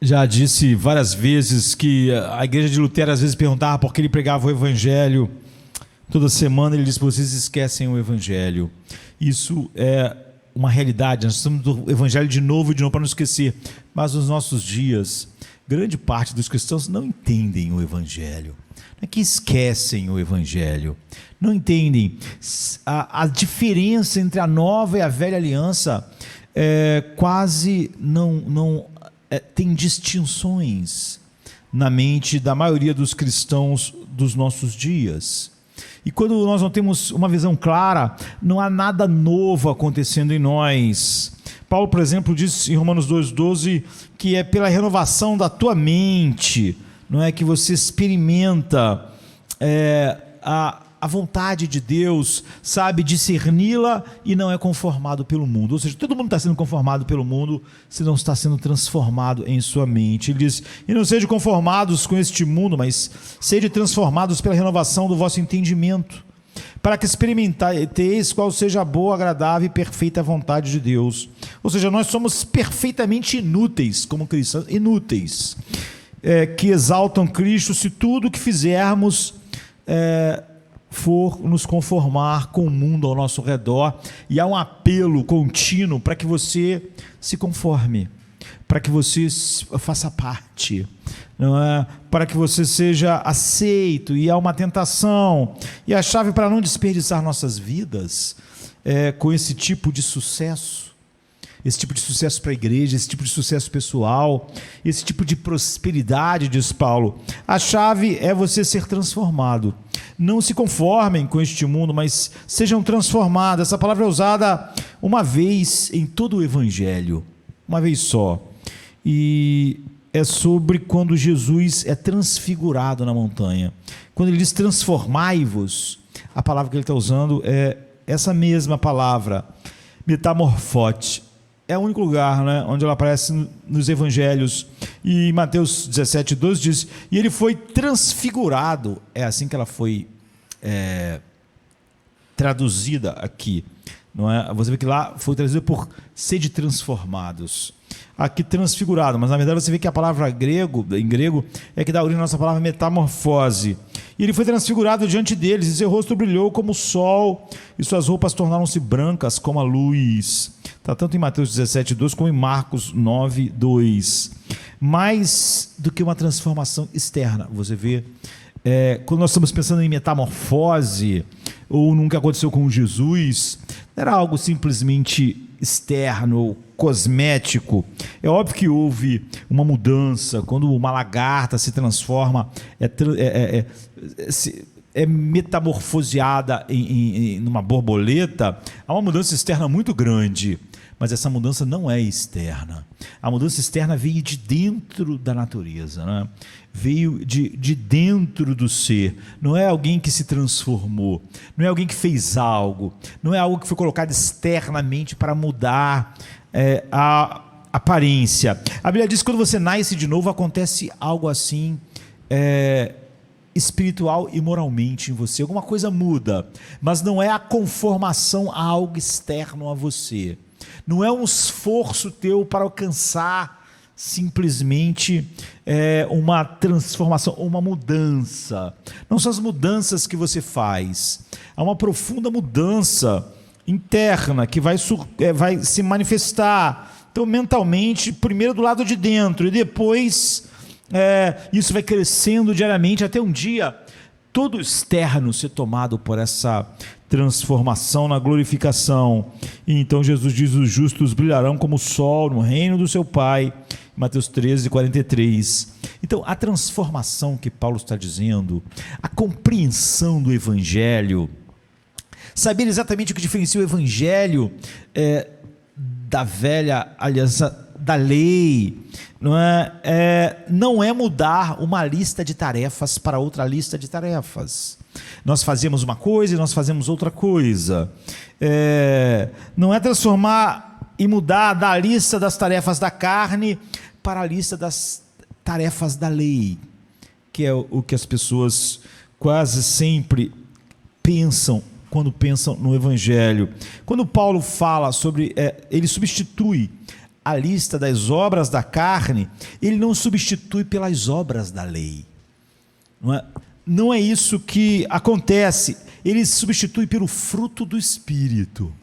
Já disse várias vezes que a igreja de Lutero às vezes perguntava por que ele pregava o evangelho. Toda semana ele diz: vocês esquecem o evangelho. Isso é uma realidade. Nós estamos do evangelho de novo e de novo para não esquecer. Mas nos nossos dias, grande parte dos cristãos não entendem o evangelho. Não é que esquecem o evangelho. Não entendem a diferença entre a nova e a velha aliança. Quase não tem distinções na mente da maioria dos cristãos dos nossos dias. E quando nós não temos uma visão clara, não há nada novo acontecendo em nós. Paulo, por exemplo, diz em Romanos 2,12 que é pela renovação da tua mente, não é, que você experimenta a vontade de Deus, sabe discerni-la e não é conformado pelo mundo. Ou seja, todo mundo está sendo conformado pelo mundo se não está sendo transformado em sua mente. Ele diz: e não sejam conformados com este mundo, mas sejam transformados pela renovação do vosso entendimento, para que experimenteis qual seja a boa, agradável e perfeita vontade de Deus. Ou seja, nós somos perfeitamente inúteis como cristãos, inúteis, que exaltam Cristo se tudo o que fizermos for nos conformar com o mundo ao nosso redor. E há um apelo contínuo para que você se conforme, para que você faça parte, não é? Para que você seja aceito. E há uma tentação, e a chave para não desperdiçar nossas vidas com esse tipo de sucesso, para a igreja, esse tipo de sucesso pessoal, esse tipo de prosperidade, diz Paulo. A chave é você ser transformado. Não se conformem com este mundo, mas sejam transformados. Essa palavra é usada uma vez em todo o evangelho, uma vez só, e é sobre quando Jesus é transfigurado na montanha. Quando ele diz transformai-vos, a palavra que ele está usando é essa mesma palavra, metamorfote. É o único lugar, né, onde ela aparece nos evangelhos. E Mateus 17,12 diz: e ele foi transfigurado. É assim que ela foi traduzida aqui, não é? Você vê que lá foi traduzida por sede transformados, aqui transfigurado, mas na verdade você vê que a palavra em grego é que dá origem à nossa palavra metamorfose. E ele foi transfigurado diante deles, e seu rosto brilhou como o sol, e suas roupas tornaram-se brancas como a luz. Está tanto em Mateus 17,12 como em Marcos 9,2. Mais do que uma transformação externa, você vê, quando nós estamos pensando em metamorfose, ou num que aconteceu com Jesus, não era algo simplesmente externo, cosmético. É óbvio que houve uma mudança. Quando uma lagarta se transforma, é metamorfoseada numa borboleta, há uma mudança externa muito grande, mas essa mudança não é externa. A mudança externa veio de dentro da natureza, né? Veio de dentro do ser. Não é alguém que se transformou, não é alguém que fez algo, não é algo que foi colocado externamente para mudar a aparência. A Bíblia diz que quando você nasce de novo, acontece algo assim, espiritual e moralmente em você. Alguma coisa muda, mas não é a conformação a algo externo a você. Não é um esforço teu para alcançar simplesmente uma transformação, uma mudança. Não são as mudanças que você faz. Há uma profunda mudança interna que vai se manifestar, então, mentalmente, primeiro do lado de dentro, e depois isso vai crescendo diariamente até um dia todo externo ser tomado por essa transformação na glorificação. E então Jesus diz: os justos brilharão como o sol no reino do seu Pai, Mateus 13:43. Então, a transformação que Paulo está dizendo, a compreensão do evangelho, saber exatamente o que diferencia o evangelho da velha aliança da lei, não é mudar uma lista de tarefas para outra lista de tarefas. Nós fazemos uma coisa e nós fazemos outra coisa. Não é transformar e mudar da lista das tarefas da carne para a lista das tarefas da lei, que é o que as pessoas quase sempre pensam quando pensam no evangelho. Quando Paulo fala sobre, ele substitui a lista das obras da carne, ele não substitui pelas obras da lei. Não é isso que acontece. Ele substitui pelo fruto do Espírito.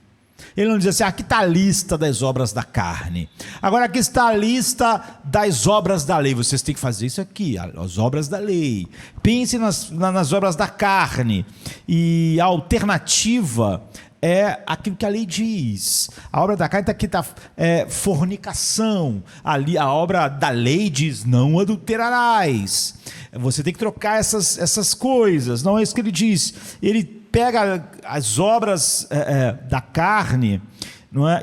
Ele não diz assim, aqui está a lista das obras da carne, agora aqui está a lista das obras da lei, vocês têm que fazer isso aqui, as obras da lei. Pense nas obras da carne, e a alternativa é aquilo que a lei diz. A obra da carne está fornicação, ali a obra da lei diz, não adulterarás. Você tem que trocar essas coisas, não é isso que ele diz. Ele pega as obras da carne, não é?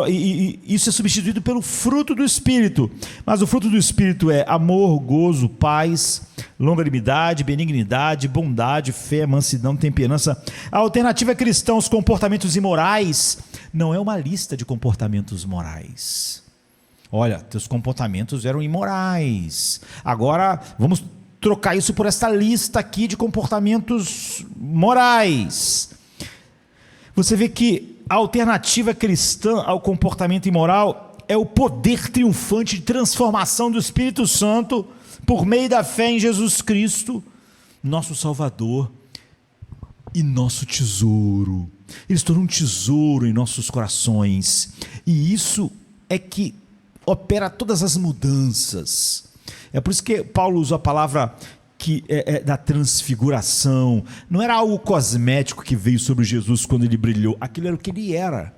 E isso é substituído pelo fruto do Espírito. Mas o fruto do Espírito é amor, gozo, paz, longanimidade, benignidade, bondade, fé, mansidão, temperança. A alternativa cristã aos comportamentos imorais não é uma lista de comportamentos morais. Olha, teus comportamentos eram imorais, agora vamos trocar isso por esta lista aqui de comportamentos morais. Você vê que a alternativa cristã ao comportamento imoral é o poder triunfante de transformação do Espírito Santo por meio da fé em Jesus Cristo, nosso Salvador e nosso tesouro. Ele se tornou um tesouro em nossos corações, e isso é que opera todas as mudanças. É por isso que Paulo usou a palavra que da transfiguração. Não era algo cosmético que veio sobre Jesus quando ele brilhou, aquilo era o que ele era,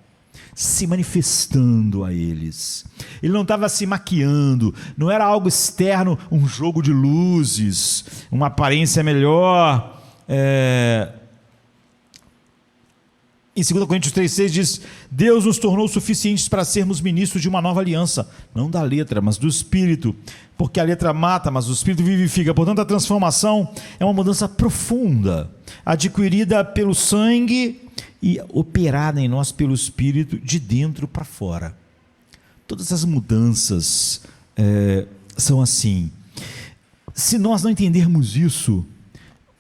se manifestando a eles. Ele não estava se maquiando, não era algo externo, um jogo de luzes, uma aparência melhor. Em 2 Coríntios 3,6 diz, Deus nos tornou suficientes para sermos ministros de uma nova aliança, não da letra, mas do Espírito, porque a letra mata, mas o Espírito vivifica. Portanto, a transformação é uma mudança profunda, adquirida pelo sangue e operada em nós pelo Espírito, de dentro para fora. Todas as mudanças são assim. Se nós não entendermos isso,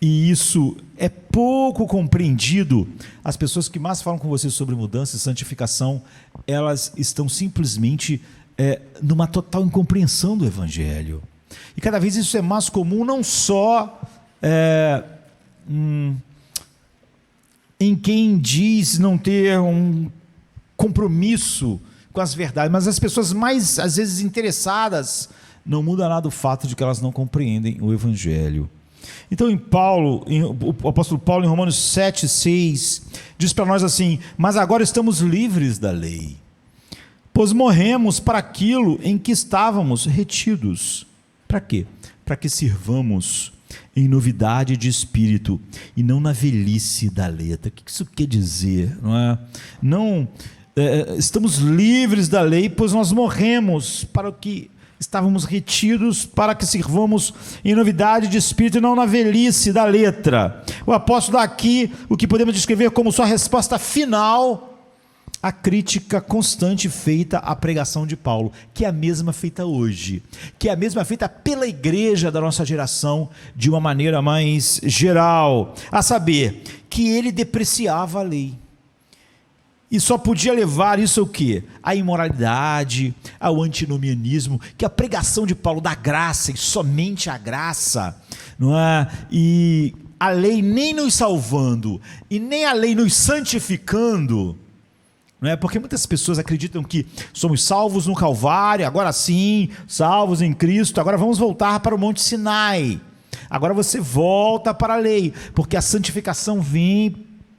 e isso é pouco compreendido, as pessoas que mais falam com você sobre mudança e santificação, elas estão simplesmente numa total incompreensão do Evangelho. E cada vez isso é mais comum, não só em quem diz não ter um compromisso com as verdades, mas as pessoas mais, às vezes, interessadas, não muda nada o fato de que elas não compreendem o Evangelho. Então, o apóstolo Paulo, em Romanos 7,6, diz para nós assim, mas agora estamos livres da lei, pois morremos para aquilo em que estávamos retidos. Para quê? Para que sirvamos em novidade de espírito e não na velhice da letra. O que isso quer dizer? Estamos livres da lei, pois nós morremos para o que estávamos retidos, para que sirvamos em novidade de espírito e não na velhice da letra. O apóstolo dá aqui o que podemos descrever como sua resposta final à crítica constante feita à pregação de Paulo, que é a mesma feita hoje, que é a mesma feita pela igreja da nossa geração, de uma maneira mais geral, a saber, que ele depreciava a lei. E só podia levar isso ao quê? À imoralidade, ao antinomianismo, que a pregação de Paulo da graça e somente a graça, não é? E a lei nem nos salvando, e nem a lei nos santificando, não é? Porque muitas pessoas acreditam que somos salvos no Calvário, agora sim, salvos em Cristo, agora vamos voltar para o Monte Sinai, agora você volta para a lei, porque a santificação vem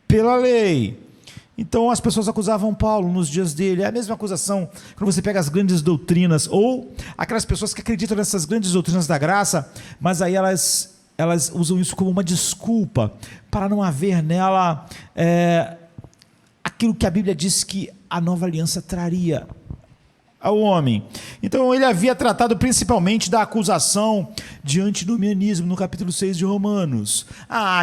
pela lei. Então as pessoas acusavam Paulo nos dias dele. É a mesma acusação quando você pega as grandes doutrinas, ou aquelas pessoas que acreditam nessas grandes doutrinas da graça, mas aí elas usam isso como uma desculpa para não haver nela aquilo que a Bíblia diz que a nova aliança traria ao homem. Então ele havia tratado principalmente da acusação de antinomianismo no capítulo 6 de Romanos.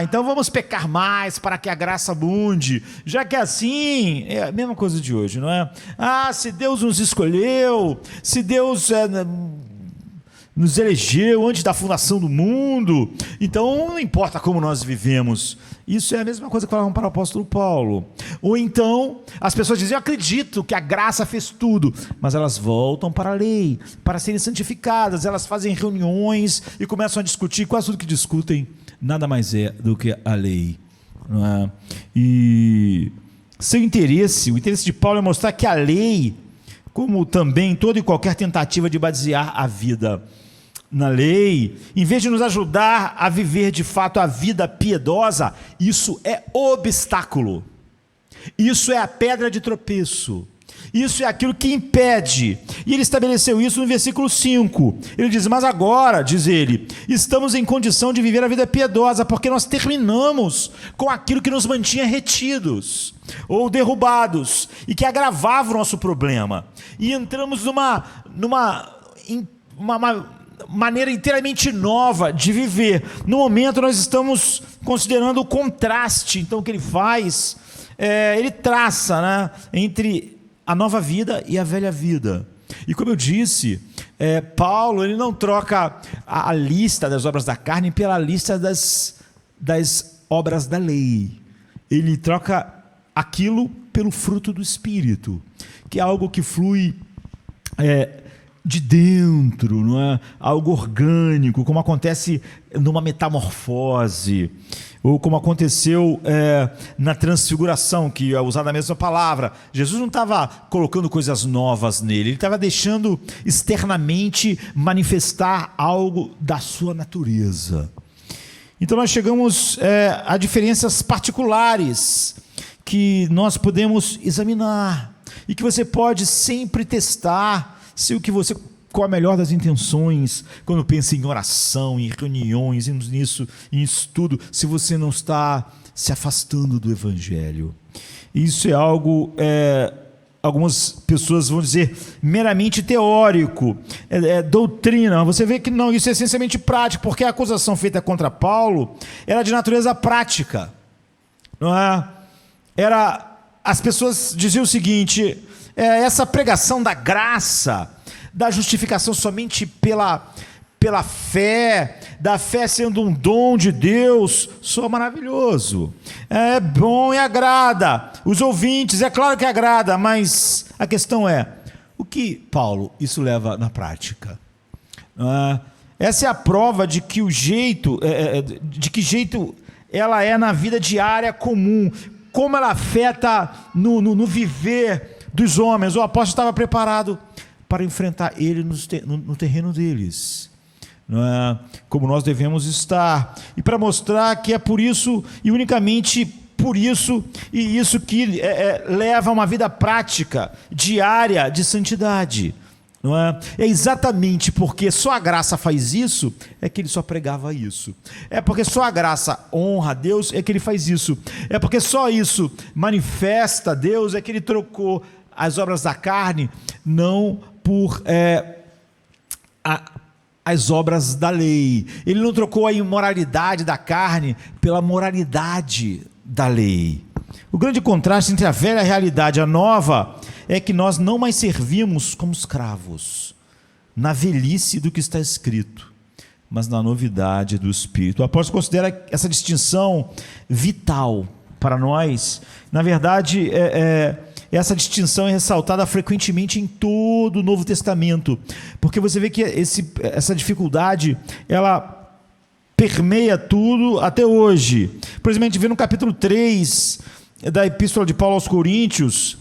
Então vamos pecar mais para que a graça abunde, já que assim, é a mesma coisa de hoje, não é? Se Deus nos escolheu, se Deus nos elegeu antes da fundação do mundo, então não importa como nós vivemos. Isso é a mesma coisa que falavam para o apóstolo Paulo. Ou então, as pessoas dizem: eu acredito que a graça fez tudo, mas elas voltam para a lei, para serem santificadas, elas fazem reuniões e começam a discutir, quase tudo que discutem nada mais é do que a lei. Não é? E seu interesse, o interesse de Paulo é mostrar que a lei, como também toda e qualquer tentativa de basear a vida na lei, em vez de nos ajudar a viver de fato a vida piedosa, isso é obstáculo, isso é a pedra de tropeço, isso é aquilo que impede. E ele estabeleceu isso no versículo 5, ele diz: mas agora, diz ele, estamos em condição de viver a vida piedosa, porque nós terminamos com aquilo que nos mantinha retidos, ou derrubados, e que agravava o nosso problema, e entramos numa maneira inteiramente nova de viver. No momento nós estamos considerando o contraste. Então o que ele faz, ele traça, né, entre a nova vida e a velha vida. E como eu disse, Paulo, ele não troca a lista das obras da carne pela lista das obras da lei. Ele troca aquilo pelo fruto do Espírito, que é algo que flui de dentro, não é? Algo orgânico, como acontece numa metamorfose, ou como aconteceu na transfiguração, que é usada a mesma palavra. Jesus não estava colocando coisas novas nele, ele estava deixando externamente manifestar algo da sua natureza. Então nós chegamos a diferenças particulares que nós podemos examinar e que você pode sempre testar se o que você, com a melhor das intenções, quando pensa em oração, em reuniões, nisso, em estudo, se você não está se afastando do Evangelho. Isso é algo, algumas pessoas vão dizer, meramente teórico, doutrina. Você vê que não, isso é essencialmente prático, porque a acusação feita contra Paulo era de natureza prática, não é? As pessoas diziam o seguinte: essa pregação da graça, da justificação somente pela fé, da fé sendo um dom de Deus, soa maravilhoso, é bom e agrada os ouvintes, é claro que agrada, mas a questão é, o que, Paulo, isso leva na prática? Essa é a prova de que de que jeito ela é na vida diária comum, como ela afeta no viver dos homens. O apóstolo estava preparado para enfrentar ele no terreno deles, não é? Como nós devemos estar, e para mostrar que é por isso, e unicamente por isso, e isso que leva a uma vida prática, diária, de santidade, não é? É exatamente porque só a graça faz isso, é que ele só pregava isso. É porque só a graça honra a Deus, é que ele faz isso. É porque só isso manifesta a Deus, é que ele trocou as obras da carne, não por as obras da lei. Ele não trocou a imoralidade da carne pela moralidade da lei. O grande contraste entre a velha realidade e a nova é que nós não mais servimos como escravos na velhice do que está escrito, mas na novidade do Espírito. O apóstolo considera essa distinção vital para nós. Na verdade, essa distinção é ressaltada frequentemente em todo o Novo Testamento, porque você vê que essa dificuldade, ela permeia tudo até hoje. Por exemplo, a gente vê no capítulo 3 da Epístola de Paulo aos Coríntios,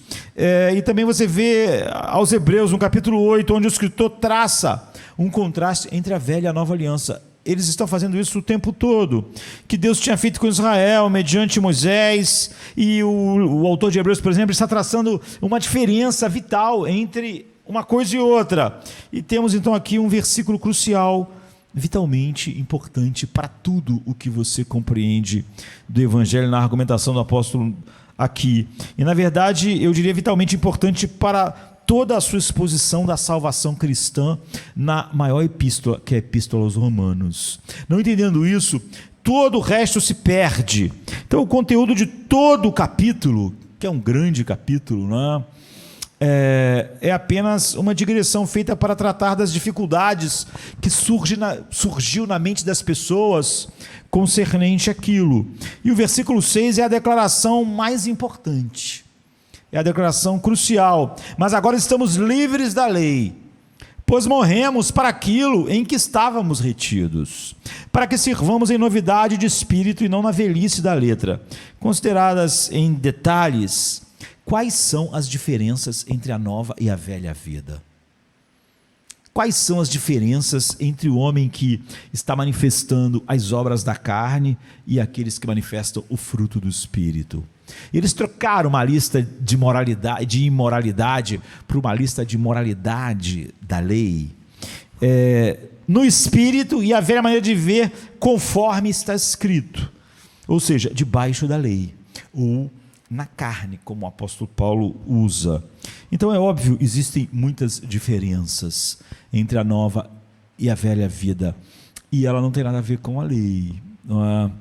e também você vê aos Hebreus, no capítulo 8, onde o escritor traça um contraste entre a velha e a nova aliança. Eles estão fazendo isso o tempo todo, que Deus tinha feito com Israel, mediante Moisés, e o autor de Hebreus, por exemplo, está traçando uma diferença vital entre uma coisa e outra. E temos então aqui um versículo crucial, vitalmente importante para tudo o que você compreende do Evangelho, na argumentação do apóstolo aqui. E na verdade, eu diria vitalmente importante para toda a sua exposição da salvação cristã na maior epístola, que é a Epístola aos Romanos. Não entendendo isso, todo o resto se perde. Então o conteúdo de todo o capítulo, que é um grande capítulo, não é? é apenas uma digressão feita para tratar das dificuldades que surgiu na mente das pessoas concernente àquilo. E o versículo 6 é a declaração mais importante, é a declaração crucial. Mas agora estamos livres da lei, pois morremos para aquilo em que estávamos retidos, para que sirvamos em novidade de espírito e não na velhice da letra. Consideradas em detalhes, quais são as diferenças entre a nova e a velha vida? Quais são as diferenças entre o homem que está manifestando as obras da carne e aqueles que manifestam o fruto do Espírito? Eles trocaram uma lista de imoralidade por uma lista de moralidade da lei. No Espírito e a velha maneira de viver conforme está escrito, ou seja, debaixo da lei, ou na carne, como o apóstolo Paulo usa. Então é óbvio, existem muitas diferenças entre a nova e a velha vida, e ela não tem nada a ver com a lei, não é?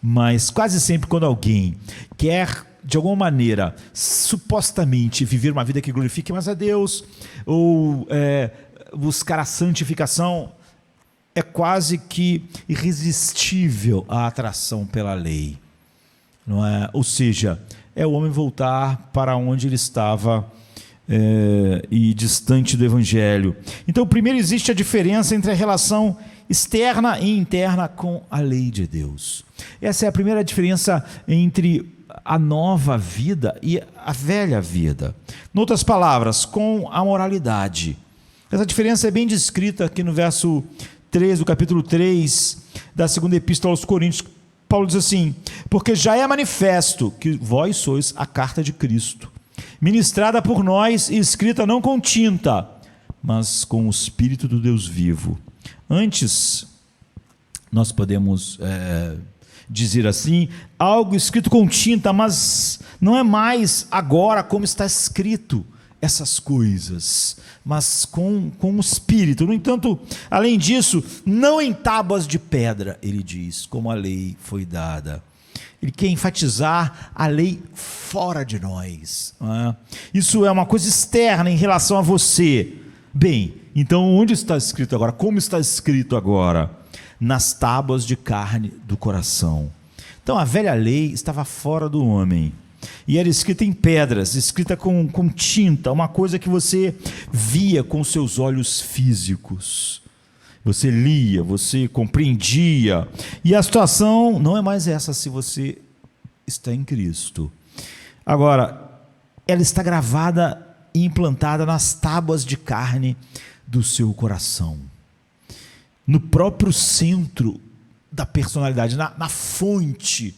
Mas quase sempre quando alguém quer, de alguma maneira, supostamente viver uma vida que glorifique mais a Deus, ou buscar a santificação, é quase que irresistível a atração pela lei, não é? Ou seja, é o homem voltar para onde ele estava e distante do Evangelho. Então, primeiro existe a diferença entre a relação externa e interna com a lei de Deus. Essa é a primeira diferença entre a nova vida e a velha vida. Em outras palavras, com a moralidade. Essa diferença é bem descrita aqui no verso 3, do capítulo 3 da segunda epístola aos Coríntios. Paulo diz assim: porque já é manifesto que vós sois a carta de Cristo, ministrada por nós e escrita não com tinta, mas com o Espírito do Deus vivo. Antes, nós podemos dizer assim, algo escrito com tinta, mas não é mais agora como está escrito essas coisas, mas com o Espírito. No entanto, além disso, não em tábuas de pedra, ele diz, como a lei foi dada. Ele quer enfatizar a lei fora de nós. Isso é uma coisa externa em relação a você. Bem, então onde está escrito agora? Como está escrito agora? Nas tábuas de carne do coração. Então a velha lei estava fora do homem, e era escrita em pedras, escrita com tinta, uma coisa que você via com seus olhos físicos. Você lia, você compreendia, e a situação não é mais essa se você está em Cristo. Agora, ela está gravada e implantada nas tábuas de carne do seu coração, no próprio centro da personalidade, na fonte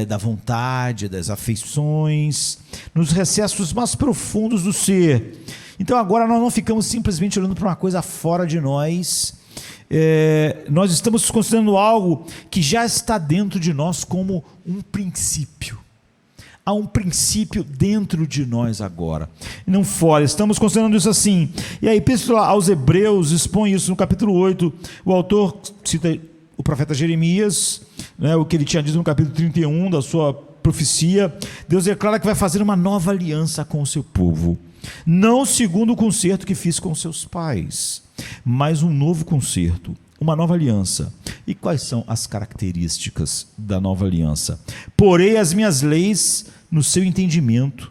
da vontade, das afeições, nos recessos mais profundos do ser. Então agora nós não ficamos simplesmente olhando para uma coisa fora de nós, nós estamos considerando algo que já está dentro de nós como um princípio. Há um princípio dentro de nós agora, e não fora. Estamos considerando isso assim. E a epístola aos Hebreus expõe isso no capítulo 8. O autor cita o profeta Jeremias, o que ele tinha dito no capítulo 31 da sua profecia. Deus declara que vai fazer uma nova aliança com o seu povo, não segundo o concerto que fiz com seus pais, mas um novo concerto, uma nova aliança. E quais são as características da nova aliança? Porei as minhas leis no seu entendimento,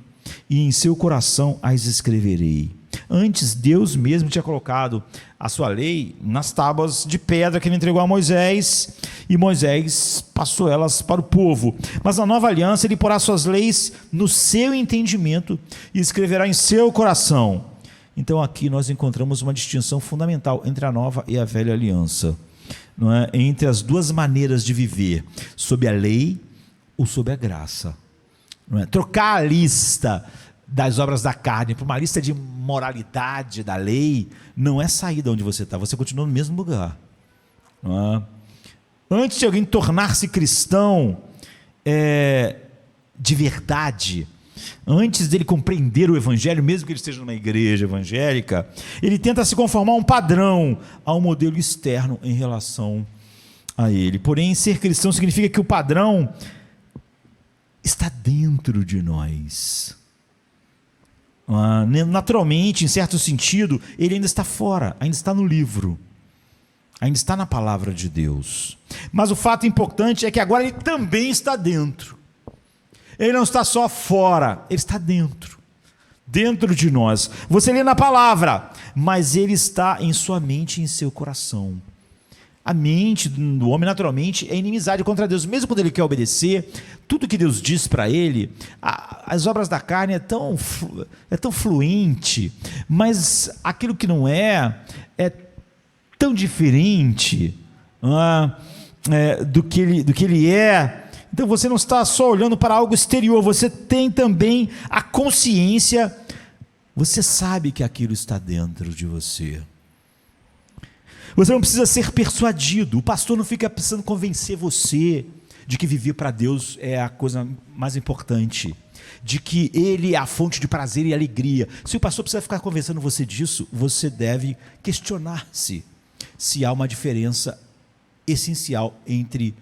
e em seu coração as escreverei. Antes, Deus mesmo tinha colocado a sua lei nas tábuas de pedra que ele entregou a Moisés, e Moisés passou elas para o povo. Mas na nova aliança ele porá suas leis no seu entendimento e escreverá em seu coração. Então aqui nós encontramos uma distinção fundamental entre a nova e a velha aliança, não é? Entre as duas maneiras de viver, sob a lei ou sob a graça, não é? Trocar a lista das obras da carne por uma lista de moralidade da lei não é sair de onde você está, você continua no mesmo lugar, não é? Antes de alguém tornar-se cristão de verdade, antes dele compreender o Evangelho, mesmo que ele esteja numa igreja evangélica, ele tenta se conformar a um padrão, a um modelo externo em relação a ele. Porém, ser cristão significa que o padrão está dentro de nós. Naturalmente, em certo sentido, ele ainda está fora, ainda está no livro, ainda está na palavra de Deus. Mas o fato importante é que agora ele também está dentro. Ele não está só fora, ele está dentro de nós. Você lê na palavra, mas ele está em sua mente e em seu coração. A mente do homem, naturalmente, é inimizade contra Deus. Mesmo quando ele quer obedecer, tudo que Deus diz para ele, as obras da carne é tão fluente, mas aquilo que não é tão diferente do que ele é. Então você não está só olhando para algo exterior, você tem também a consciência, você sabe que aquilo está dentro de você. Você não precisa ser persuadido, o pastor não fica precisando convencer você de que viver para Deus é a coisa mais importante, de que Ele é a fonte de prazer e alegria. Se o pastor precisa ficar convencendo você disso, você deve questionar-se se há uma diferença essencial entre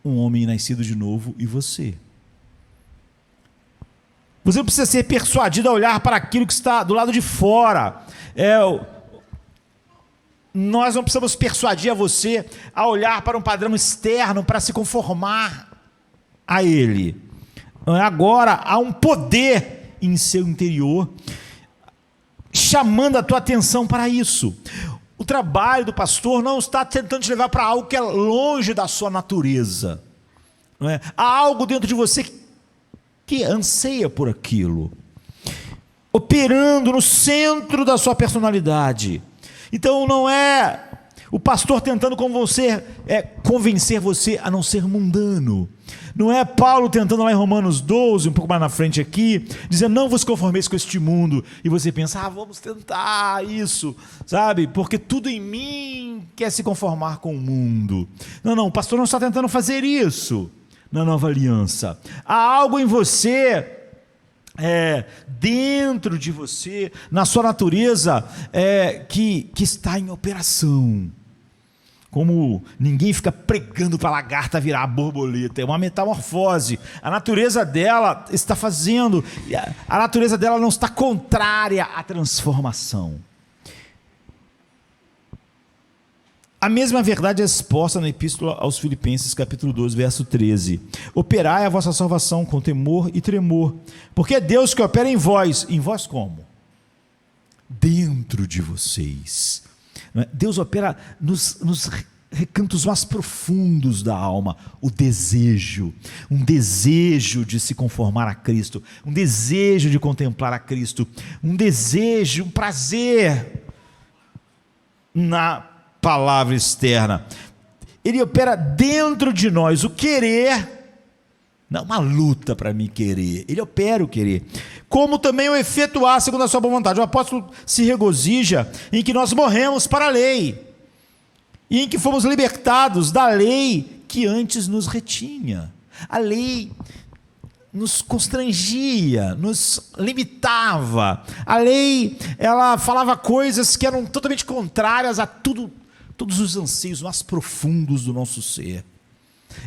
um homem nascido de novo e você. Você não precisa ser persuadido a olhar para aquilo que está do lado de fora. Nós não precisamos persuadir a você a olhar para um padrão externo para se conformar a ele. Agora há um poder em seu interior chamando a tua atenção para isso. O trabalho do pastor não está tentando te levar para algo que é longe da sua natureza. Não é? Há algo dentro de você que anseia por aquilo, operando no centro da sua personalidade. Então não é o pastor tentando convencer você a não ser mundano. Não é Paulo tentando lá em Romanos 12, um pouco mais na frente aqui, dizendo não vos conformeis com este mundo, e você pensa, vamos tentar isso, sabe, porque tudo em mim quer se conformar com o mundo. Não, o pastor não está tentando fazer isso na nova aliança. Há algo em você, dentro de você, na sua natureza, que está em operação. Como ninguém fica pregando para a lagarta virar borboleta, é uma metamorfose. A natureza dela está fazendo, a natureza dela não está contrária à transformação. A mesma verdade é exposta na Epístola aos Filipenses, capítulo 12, verso 13. Operai a vossa salvação com temor e tremor, porque é Deus que opera em vós como? Dentro de vocês. Deus opera nos recantos mais profundos da alma, um desejo de se conformar a Cristo, um desejo de contemplar a Cristo, um desejo, um prazer na palavra externa. Ele opera dentro de nós, o querer, não uma luta para mim querer, ele opera o querer, como também o efetuar segundo a sua boa vontade. O apóstolo se regozija em que nós morremos para a lei, e em que fomos libertados da lei que antes nos retinha. A lei nos constrangia, nos limitava. A lei, ela falava coisas que eram totalmente contrárias a todos os anseios mais profundos do nosso ser.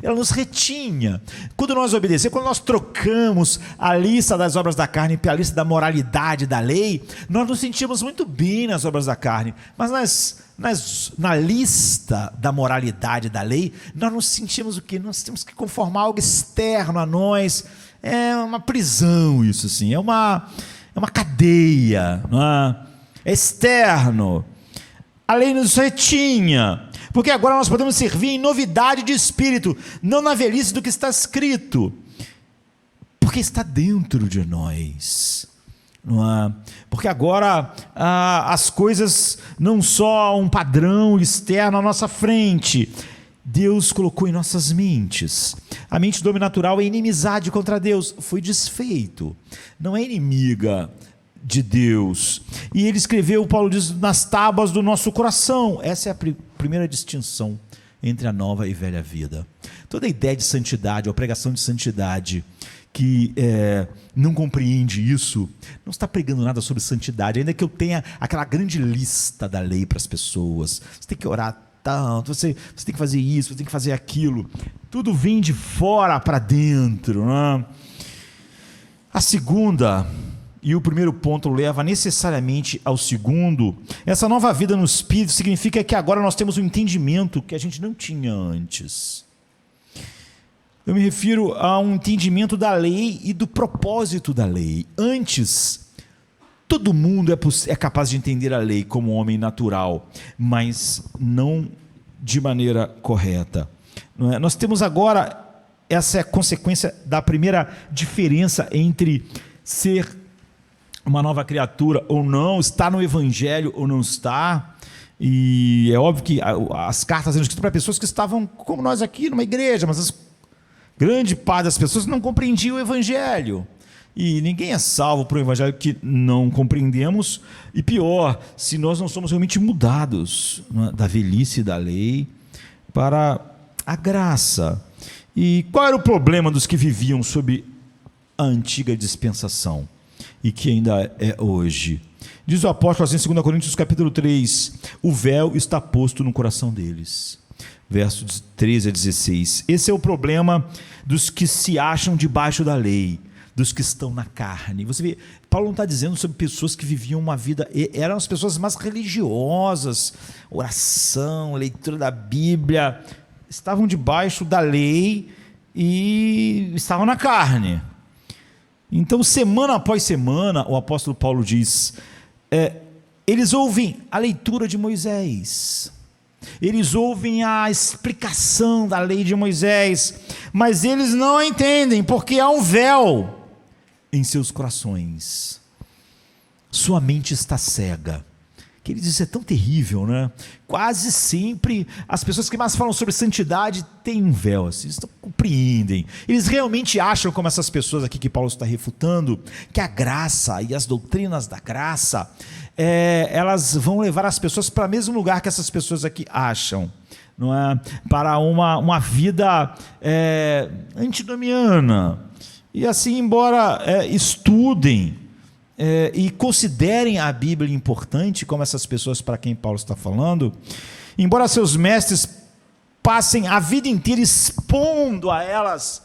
Ela nos retinha. Quando nós obedecemos, quando nós trocamos a lista das obras da carne pela lista da moralidade da lei, nós nos sentimos muito bem nas obras da carne, mas na lista da moralidade da lei, nós nos sentimos o quê? Nós temos que conformar algo externo a nós. É uma prisão isso, assim, é uma cadeia, não é? É externo. A lei nos retinha, porque agora nós podemos servir em novidade de espírito, não na velhice do que está escrito, porque está dentro de nós, não é? Porque agora as coisas não só um padrão externo à nossa frente, Deus colocou em nossas mentes. A mente do homem natural é inimizade contra Deus, foi desfeito, não é inimiga de Deus, e ele escreveu, Paulo diz, nas tábuas do nosso coração. Essa é a primeira distinção entre a nova e velha vida. Toda a ideia de santidade, a pregação de santidade, que não compreende isso, não está pregando nada sobre santidade, ainda que eu tenha aquela grande lista da lei para as pessoas. Você tem que orar tanto, você tem que fazer isso, você tem que fazer aquilo, tudo vem de fora para dentro, né? A segunda e o primeiro ponto leva necessariamente ao segundo. Essa nova vida no Espírito significa que agora nós temos um entendimento que a gente não tinha antes. Eu me refiro a um entendimento da lei e do propósito da lei. Antes, todo mundo é capaz de entender a lei como homem natural, mas não de maneira correta. Não é? Nós temos agora, essa é a consequência da primeira diferença entre ser uma nova criatura ou não, estar no Evangelho ou não estar. E é óbvio que as cartas eram escritas para pessoas que estavam, como nós aqui, numa igreja, mas grande parte das pessoas não compreendia o Evangelho. E ninguém é salvo por um Evangelho que não compreendemos. E pior, se nós não somos realmente mudados, né, da velhice da lei para a graça. E qual era o problema dos que viviam sob a antiga dispensação e que ainda é hoje? Diz o apóstolo assim em 2 Coríntios capítulo 3, o véu está posto no coração deles. Versos 13 a 16. Esse é o problema dos que se acham debaixo da lei, dos que estão na carne. Você vê, Paulo não está dizendo sobre pessoas que viviam uma vida, eram as pessoas mais religiosas, oração, leitura da Bíblia, estavam debaixo da lei e estavam na carne. Então, semana após semana, o apóstolo Paulo diz, eles ouvem a leitura de Moisés, eles ouvem a explicação da lei de Moisés, mas eles não a entendem, porque há um véu em seus corações. Sua mente está cega. Queridos, isso é tão terrível, né? Quase sempre as pessoas que mais falam sobre santidade têm um véu, assim, eles não compreendem. Eles realmente acham, como essas pessoas aqui que Paulo está refutando, que a graça e as doutrinas da graça, elas vão levar as pessoas para o mesmo lugar que essas pessoas aqui acham, não é? Para uma vida antinomiana. E assim, embora estudem e considerem a Bíblia importante, como essas pessoas para quem Paulo está falando, embora seus mestres passem a vida inteira expondo a elas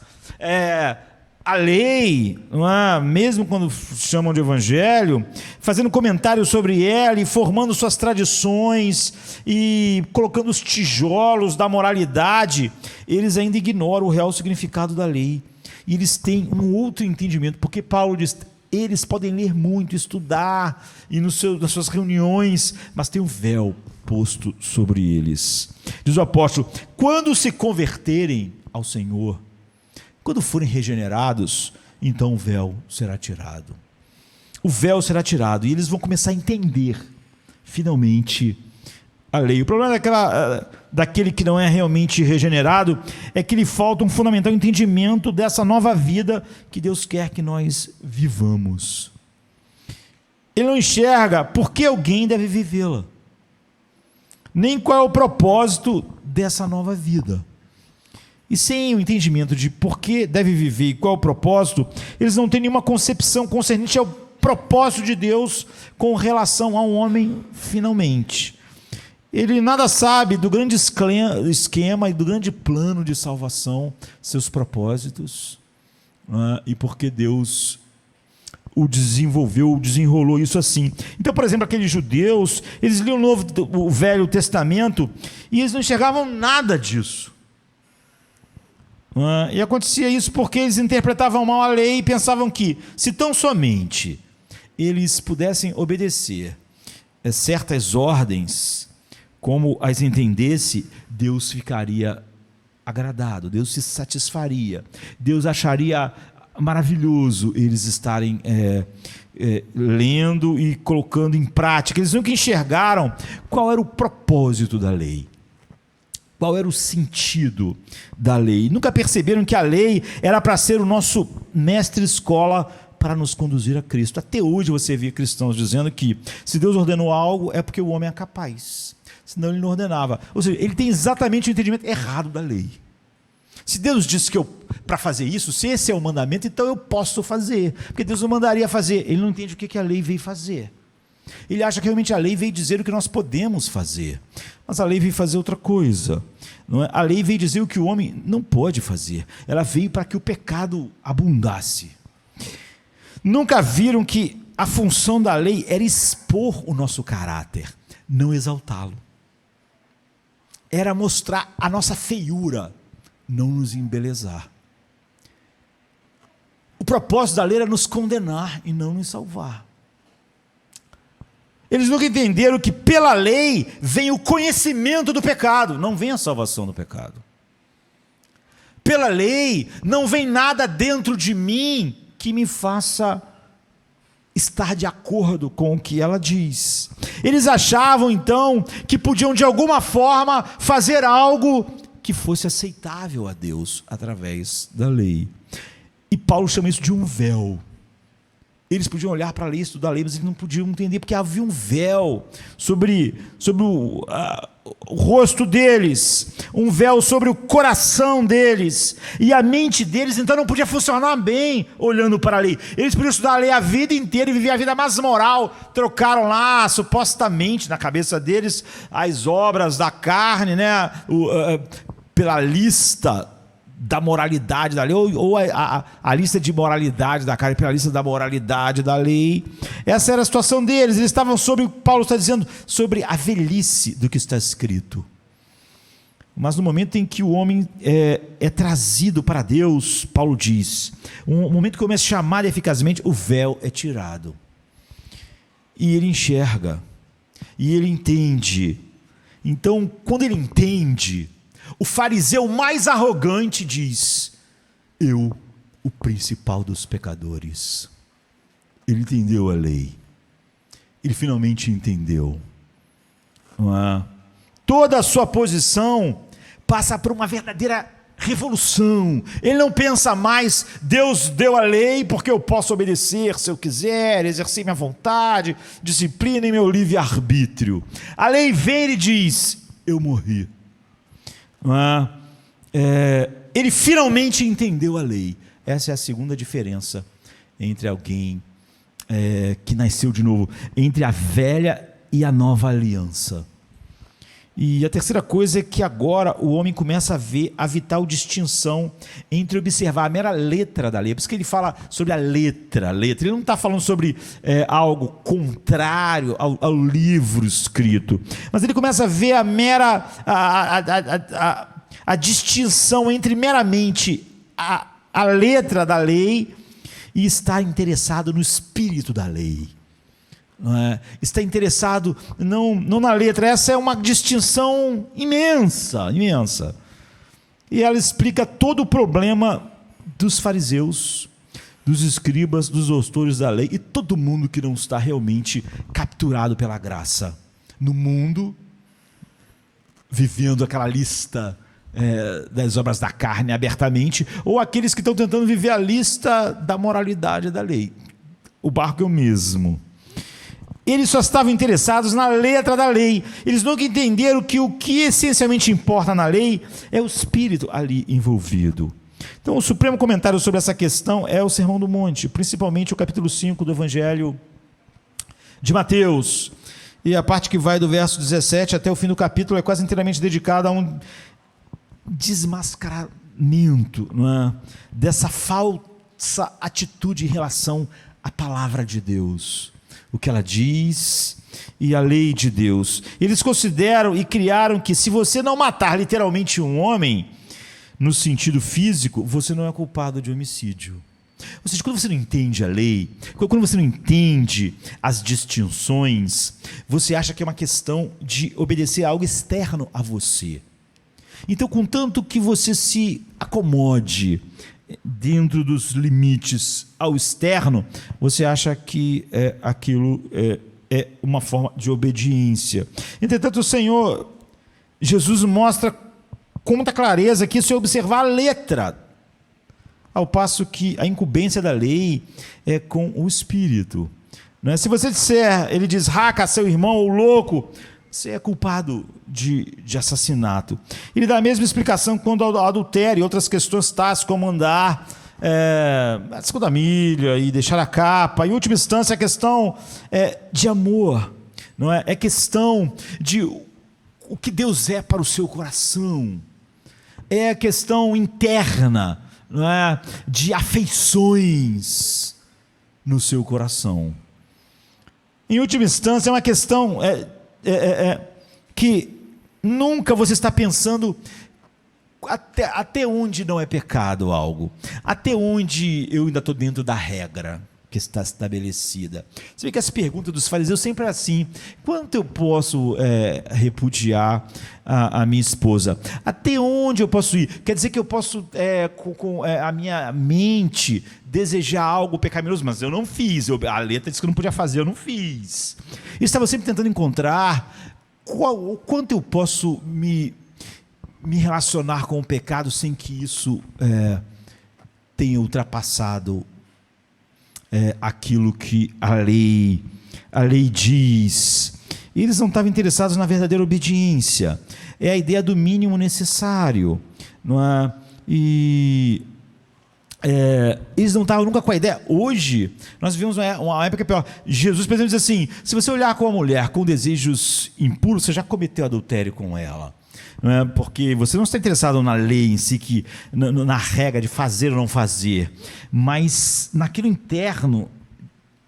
a lei, não é? Mesmo quando chamam de evangelho, fazendo comentários sobre ela e formando suas tradições e colocando os tijolos da moralidade, eles ainda ignoram o real significado da lei. E eles têm um outro entendimento, porque Paulo diz, eles podem ler muito, estudar, e nas suas reuniões, mas tem um véu posto sobre eles. Diz o apóstolo, quando se converterem ao Senhor, quando forem regenerados, então o véu será tirado. O véu será tirado, e eles vão começar a entender, finalmente, a lei. O problema daquele que não é realmente regenerado é que lhe falta um fundamental entendimento dessa nova vida que Deus quer que nós vivamos. Ele não enxerga por que alguém deve vivê-la, nem qual é o propósito dessa nova vida. E sem o entendimento de por que deve viver e qual é o propósito, eles não têm nenhuma concepção concernente ao propósito de Deus com relação ao homem finalmente. Ele nada sabe do grande esquema e do grande plano de salvação, seus propósitos, e porque Deus o desenvolveu, desenrolou isso assim. Então, por exemplo, aqueles judeus, eles liam o Velho Testamento e eles não enxergavam nada disso. E acontecia isso porque eles interpretavam mal a lei e pensavam que, se tão somente eles pudessem obedecer certas ordens, como as entendesse, Deus ficaria agradado, Deus se satisfaria, Deus acharia maravilhoso eles estarem lendo e colocando em prática. Eles nunca enxergaram qual era o propósito da lei, qual era o sentido da lei, nunca perceberam que a lei era para ser o nosso mestre-escola para nos conduzir a Cristo. Até hoje você vê cristãos dizendo que se Deus ordenou algo é porque o homem é capaz, senão ele não ordenava. Ou seja, ele tem exatamente o entendimento errado da lei. Se Deus disse que para fazer isso, se esse é o mandamento, então eu posso fazer, porque Deus não mandaria fazer. Ele não entende o que a lei veio fazer. Ele acha que realmente a lei veio dizer o que nós podemos fazer, mas a lei veio fazer outra coisa, não é? A lei veio dizer o que o homem não pode fazer. Ela veio para que o pecado abundasse. Nunca viram que a função da lei era expor o nosso caráter, não exaltá-lo. Era mostrar a nossa feiura, não nos embelezar. O propósito da lei era nos condenar e não nos salvar. Eles nunca entenderam que pela lei vem o conhecimento do pecado, não vem a salvação do pecado. Pela lei não vem nada dentro de mim que me faça estar de acordo com o que ela diz. Eles achavam então que podiam de alguma forma fazer algo que fosse aceitável a Deus através da lei. E Paulo chama isso de um véu. Eles podiam olhar para a lei, estudar a lei, mas eles não podiam entender porque havia um véu sobre o rosto deles, um véu sobre o coração deles, e a mente deles então não podia funcionar bem olhando para a lei. Eles podiam estudar a lei a vida inteira e viver a vida mais moral. Trocaram lá, supostamente, na cabeça deles, as obras da carne, né, pela lista da moralidade da lei, ou a lista de moralidade da carne pela lista da moralidade da lei. Essa era a situação deles. Eles estavam sobre, Paulo está dizendo, sobre a velhice do que está escrito. Mas no momento em que o homem é trazido para Deus, Paulo diz, um momento que começa a chamar eficazmente, o véu é tirado. E ele enxerga, e ele entende. Então, quando ele entende, o fariseu mais arrogante diz: eu, o principal dos pecadores. Ele entendeu a lei. Ele finalmente entendeu. Toda a sua posição passa por uma verdadeira revolução. Ele não pensa mais, Deus deu a lei porque eu posso obedecer se eu quiser, exercer minha vontade, disciplina e meu livre-arbítrio. A lei vem e diz: eu morri. Ele finalmente entendeu a lei. Essa é a segunda diferença entre alguém que nasceu de novo, entre a velha e a nova aliança. E a terceira coisa é que agora o homem começa a ver a vital distinção entre observar a mera letra da lei. Por isso que ele fala sobre a letra. Ele não está falando sobre algo contrário ao livro escrito, mas ele começa a ver a mera a distinção entre meramente a letra da lei e estar interessado no espírito da lei. Está interessado não na letra. Essa é uma distinção imensa. E ela explica todo o problema dos fariseus, dos escribas, dos doutores da lei e todo mundo que não está realmente capturado pela graça no mundo, vivendo aquela lista das obras da carne abertamente, ou aqueles que estão tentando viver a lista da moralidade da lei. O barco é o mesmo. Eles só estavam interessados na letra da lei. Eles nunca entenderam que o que essencialmente importa na lei é o espírito ali envolvido. Então, o supremo comentário sobre essa questão é o Sermão do Monte, principalmente o capítulo 5 do Evangelho de Mateus. E a parte que vai do verso 17 até o fim do capítulo é quase inteiramente dedicada a um desmascaramento, dessa falsa atitude em relação à palavra de Deus, o que ela diz e a lei de Deus. Eles consideram e criaram que se você não matar literalmente um homem, no sentido físico, você não é culpado de homicídio. Ou seja, quando você não entende a lei, quando você não entende as distinções, você acha que é uma questão de obedecer a algo externo a você. Então, contanto que você se acomode dentro dos limites ao externo, você acha que aquilo é uma forma de obediência. Entretanto, o Senhor Jesus mostra com muita clareza que isso é observar a letra, ao passo que a incumbência da lei é com o espírito. Se você disser, ele diz, raca seu irmão ou louco, você é culpado de assassinato. Ele dá a mesma explicação quando ao adultério e outras questões tais, como andar a segunda milha e deixar a capa. Em última instância, a questão de amor, não é? É questão de o que Deus é para o seu coração. É a questão interna, não é? De afeições no seu coração. Em última instância, é uma questão que nunca você está pensando até onde não é pecado algo, até onde eu ainda estou dentro da regra que está estabelecida. Você vê que essa pergunta dos fariseus sempre é assim: quanto eu posso repudiar a minha esposa? Até onde eu posso ir? Quer dizer que eu posso, com a minha mente, desejar algo pecaminoso, mas eu não fiz. A letra disse que eu não podia fazer, eu não fiz. Eu estava sempre tentando encontrar quanto eu posso me relacionar com o pecado sem que isso tenha ultrapassado aquilo que a lei diz. Eles não estavam interessados na verdadeira obediência. É a ideia do mínimo necessário, não é? Eles não estavam nunca com a ideia. Hoje, nós vivemos uma época pior. Jesus, por exemplo, diz assim: se você olhar com uma mulher com desejos impuros, você já cometeu adultério com ela. Não é? Porque você não está interessado na lei em si, na regra de fazer ou não fazer, mas naquilo interno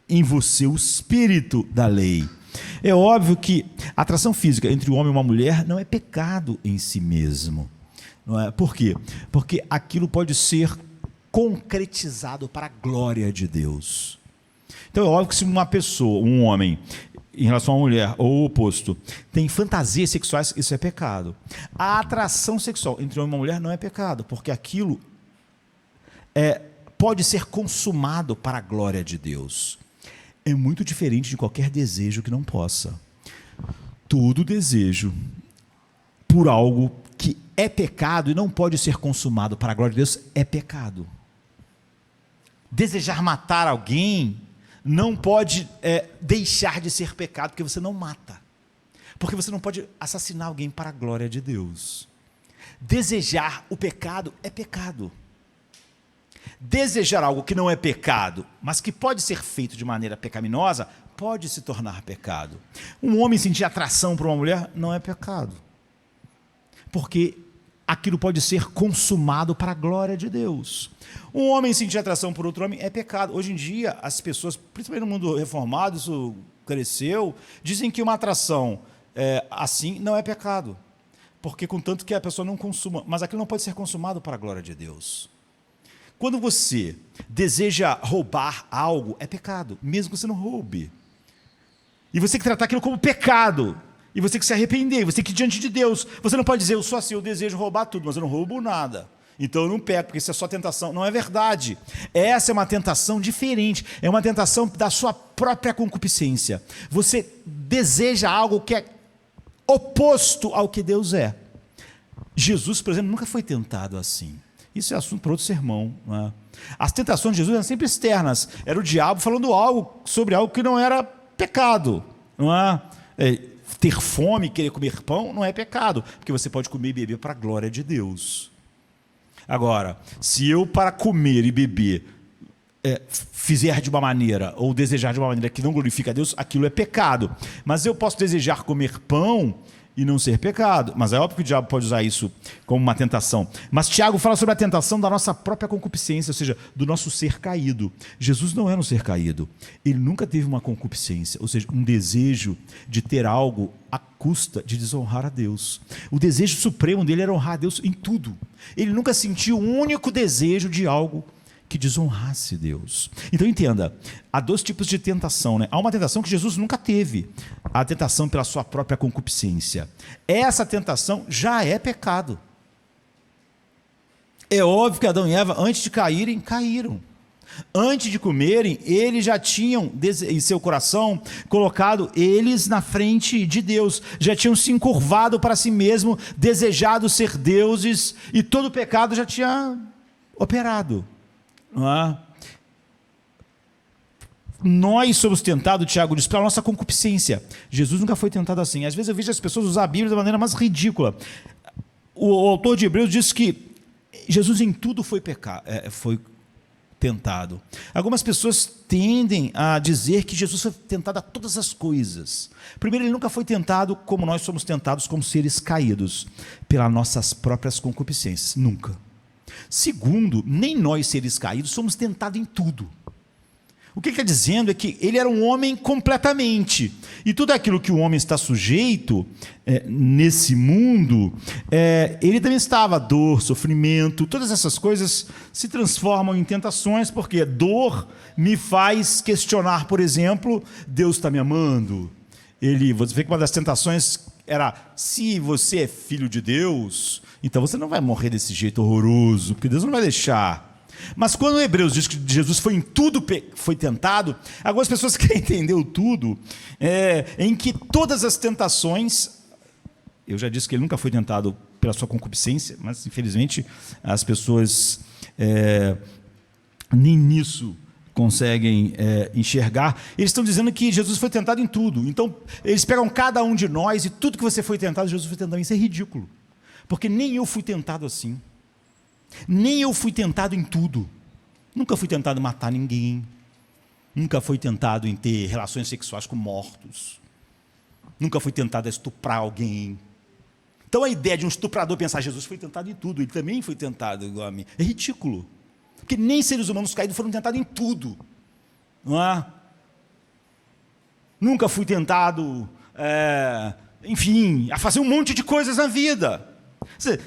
em você, o espírito da lei. É óbvio que a atração física entre um homem e uma mulher não é pecado em si mesmo. Não é? Por quê? Porque aquilo pode ser concretizado para a glória de Deus. Então é óbvio que se uma pessoa, um homem, em relação a uma mulher, ou o oposto, tem fantasias sexuais, isso é pecado. A atração sexual entre homem e uma mulher não é pecado, porque aquilo pode ser consumado para a glória de Deus. É muito diferente de qualquer desejo que não possa. Todo desejo por algo que é pecado e não pode ser consumado para a glória de Deus é pecado. Desejar matar alguém não pode deixar de ser pecado, porque você não mata. Porque você não pode assassinar alguém para a glória de Deus. Desejar o pecado é pecado. Desejar algo que não é pecado, mas que pode ser feito de maneira pecaminosa, pode se tornar pecado. Um homem sentir atração por uma mulher não é pecado. Porque aquilo pode ser consumado para a glória de Deus. Um homem sentir atração por outro homem é pecado. Hoje em dia, as pessoas, principalmente no mundo reformado, isso cresceu, dizem que uma atração assim não é pecado. Porque contanto que a pessoa não consuma, mas aquilo não pode ser consumado para a glória de Deus. Quando você deseja roubar algo, é pecado, mesmo que você não roube. E você tem que tratar aquilo como pecado. E você tem que se arrepender, você tem que ir diante de Deus. Você não pode dizer: eu sou assim, eu desejo roubar tudo, mas eu não roubo nada. Então eu não pego, porque isso é só tentação. Não é verdade. Essa é uma tentação diferente. É uma tentação da sua própria concupiscência. Você deseja algo que é oposto ao que Deus é. Jesus, por exemplo, nunca foi tentado assim. Isso é assunto para outro sermão. Não é? As tentações de Jesus eram sempre externas. Era o diabo falando sobre algo que não era pecado. Não é? Ter fome, querer comer pão, não é pecado, porque você pode comer e beber para a glória de Deus. Agora, se eu para comer e beber fizer de uma maneira, ou desejar de uma maneira que não glorifica a Deus, aquilo é pecado. Mas eu posso desejar comer pão e não ser pecado. Mas é óbvio que o diabo pode usar isso como uma tentação. Mas Tiago fala sobre a tentação da nossa própria concupiscência, ou seja, do nosso ser caído. Jesus não era um ser caído. Ele nunca teve uma concupiscência, ou seja, um desejo de ter algo à custa de desonrar a Deus. O desejo supremo dele era honrar a Deus em tudo. Ele nunca sentiu um único desejo de algo que desonrasse Deus. Então entenda, há dois tipos de tentação, né? Há uma tentação que Jesus nunca teve, a tentação pela sua própria concupiscência. Essa tentação já é pecado. É óbvio que Adão e Eva, antes de caírem, caíram. Antes de comerem, eles já tinham em seu coração colocado eles na frente de Deus, já tinham se encurvado para si mesmo, desejado ser deuses, e todo o pecado já tinha operado. Não é? Nós somos tentados, Tiago diz, pela nossa concupiscência. Jesus nunca foi tentado assim. Às vezes eu vejo as pessoas usar a Bíblia da maneira mais ridícula. O autor de Hebreus diz que Jesus em tudo foi tentado. Algumas pessoas tendem a dizer que Jesus foi tentado a todas as coisas. Primeiro, ele nunca foi tentado como nós somos tentados, como seres caídos, pelas nossas próprias concupiscências. Nunca. Segundo, nem nós, seres caídos, somos tentados em tudo. O que ele está dizendo é que ele era um homem completamente. E tudo aquilo que o homem está sujeito nesse mundo, ele também estava. Dor, sofrimento, todas essas coisas se transformam em tentações, porque dor me faz questionar, por exemplo, Deus está me amando? Você vê que uma das tentações era, se você é filho de Deus, então você não vai morrer desse jeito horroroso, porque Deus não vai deixar. Mas quando o Hebreus diz que Jesus foi em tudo foi tentado, algumas pessoas querem entender o tudo, em que todas as tentações, eu já disse que ele nunca foi tentado pela sua concupiscência, mas infelizmente as pessoas nem nisso conseguem enxergar. Eles estão dizendo que Jesus foi tentado em tudo. Então, eles pegam cada um de nós e tudo que você foi tentado, Jesus foi tentado. Isso é ridículo, porque nem eu fui tentado assim. Nem eu fui tentado em tudo. Nunca fui tentado em matar ninguém. Nunca fui tentado em ter relações sexuais com mortos. Nunca fui tentado a estuprar alguém. Então a ideia de um estuprador pensar, Jesus foi tentado em tudo, ele também foi tentado igual a mim, é ridículo. Porque nem seres humanos caídos foram tentados em tudo. Não é? Nunca fui tentado, enfim, a fazer um monte de coisas na vida.